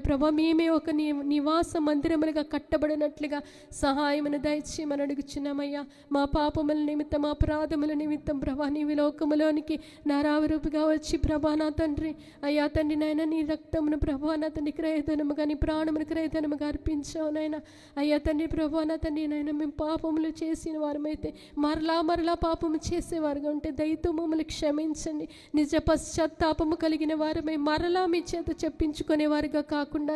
ప్రభా మేమే ఒక నివాస మందిరములుగా కట్టబడినట్లుగా సహాయమును దయచేయమని అడుగుచున్నామయ్యా. మా పాపముల నిమిత్తం మా అపరాధముల నిమిత్తం ప్రభా నీవి లోకములోనికి నారావరూపుగా వచ్చి ప్రభా నా తండ్రి అయ్యా తండ్రి నాయన నీ రక్తమును ప్రభా నా తండ్రి క్రయధనముగా నీ ప్రాణమును క్రయధనముగా అర్పించావు నాయన. అయ్యా తండ్రి ప్రభా నా తండ్రి నాయన మేము పాపములు చేసిన వారమైతే మరలా పాపము చేసేవారుగా ఉంటే దయతో మమ్మల్ని క్షమించండి. నిజ పశ్చాత్తాపము కలిగిన వారమై మరలా మీ చేత చెప్పించుకునేవారుగా కాకుండా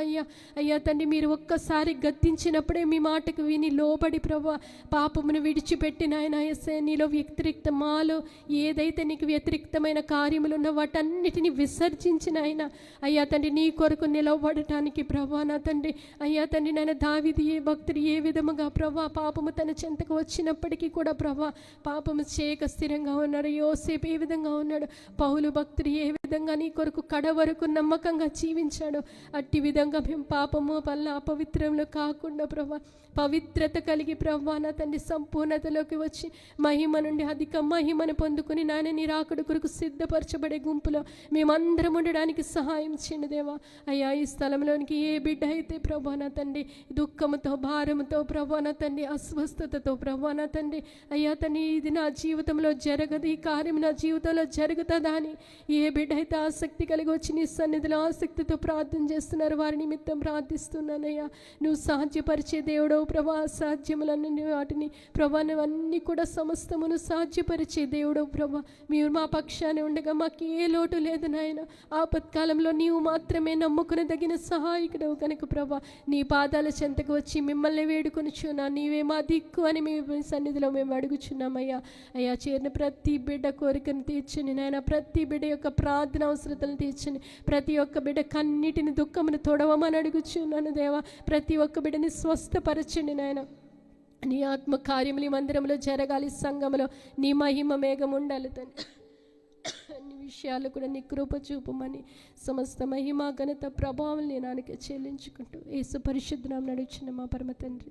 అయ్యా తండ్రి మీరు ఒక్కసారి గద్దించినప్పుడే మీ మాటకు విని లోబడి ప్రభా పాపమును విడిచిపెట్టిన ఆయన యేసే నీలో వ్యతిరేక్త మాలో ఏదైతే నీకు వ్యతిరేక్తమైన కార్యములు ఉన్న వాటన్నిటిని విసర్జించిన ఆయన అయ్యా తండ్రి నీ కొరకు నిలవబడటానికి ప్రభా నా తండ్రి అయ్యా తండ్రి నాయన దావీదు భక్తుడు ఏ విధముగా ప్రభా పాపము తన చెంతకు వచ్చినప్పటికీ కూడా ప్రభా పాపము చేయక స్థిరంగా ఉన్నాడు. యోసేపు ఏ విధంగా ఉన్నాడు, పౌలు భక్తుడు ఏ విధంగా నీ కొరకు కడ వరకు నమ్మకంగా జీవించాడు. అట్టి విధంగా మేము పాపము వల్ల అపవిత్రంలో కాకుండా ప్రభా పవిత్రత కలిగి ప్రభా నా తండ్రి సంపూర్ణతలోకి వచ్చి మహిమ నుండి అధిక మహిమను పొందుకుని నాయన నీ రాకడ కొరకు సిద్ధపరచబడే గుంపులో మేమందరం ఉండడానికి సహాయం చేయండి దేవా. అయ్యా ఈ స్థలంలోనికి ఏ బిడ్డ అయితే ప్రభా నా తండ్రి దుఃఖముతో భారముతో ప్రభా నా తండ్రి అస్వస్థతతో ప్రభా నా తండ్రి అయ్యా తండ్రి ఇది నా జీవితంలో జరగదు, ఈ కార్యం నా జీవితంలో జరుగుతుందా అని ఏ బిడ్డ అయితే ఆసక్తి కలిగి వచ్చి నీ సన్నిధిలో ఆసక్తితో ప్రార్థన చేస్తున్నారు వారి నిమిత్తం ప్రార్థిస్తున్నానయ్యా. నువ్వు సాధ్యపరిచే దేవుడో ప్రభా అసాధ్యములన్నీ వాటిని ప్రభా నువ్వన్నీ కూడా సమస్తమును సాధ్యపరిచే దేవుడో ప్రభా మీరు మా పక్షాన్ని ఉండగా మాకు ఏ లోటు లేదు నాయన. ఆపత్కాలంలో నీవు మాత్రమే నమ్ముకునదగిన సహాయకుడు కనుక ప్రభా నీ పాదాల చెంతకు వచ్చి మిమ్మల్ని వేడుకొనిచున్నా నీవే మా దిక్కు అని మీ సన్నిధిలో మేము అడుగుచున్నామయ్యా. అయ్యా చేరిన ప్రతి బిడ్డ కోరికను తీర్చండి నాయన, ప్రతి బిడ్డ యొక్క ప్రార్థన అవసరతలను తీర్చండి, ప్రతి ఒక్క బిడ్డ కన్నిటిని దుఃఖమును తొడవమని అడుగుచున్నాను దేవా. ప్రతి ఒక్క బిడ్డని స్వస్థపరచండి నాయన. నీ ఆత్మ కార్యములు ఈ మందిరంలో జరగాలి, సంఘంలో నీ మహిమ మేఘం ఉండాలి తండ్రి. అన్ని విషయాలు కూడా నీ కృప చూపమని సమస్త మహిమ ఘనత ప్రభావం నేను చెల్లించుకుంటూ యేసు పరిశుద్ధ నామమున అడుగుచున్నాము మా పరమ తండ్రి.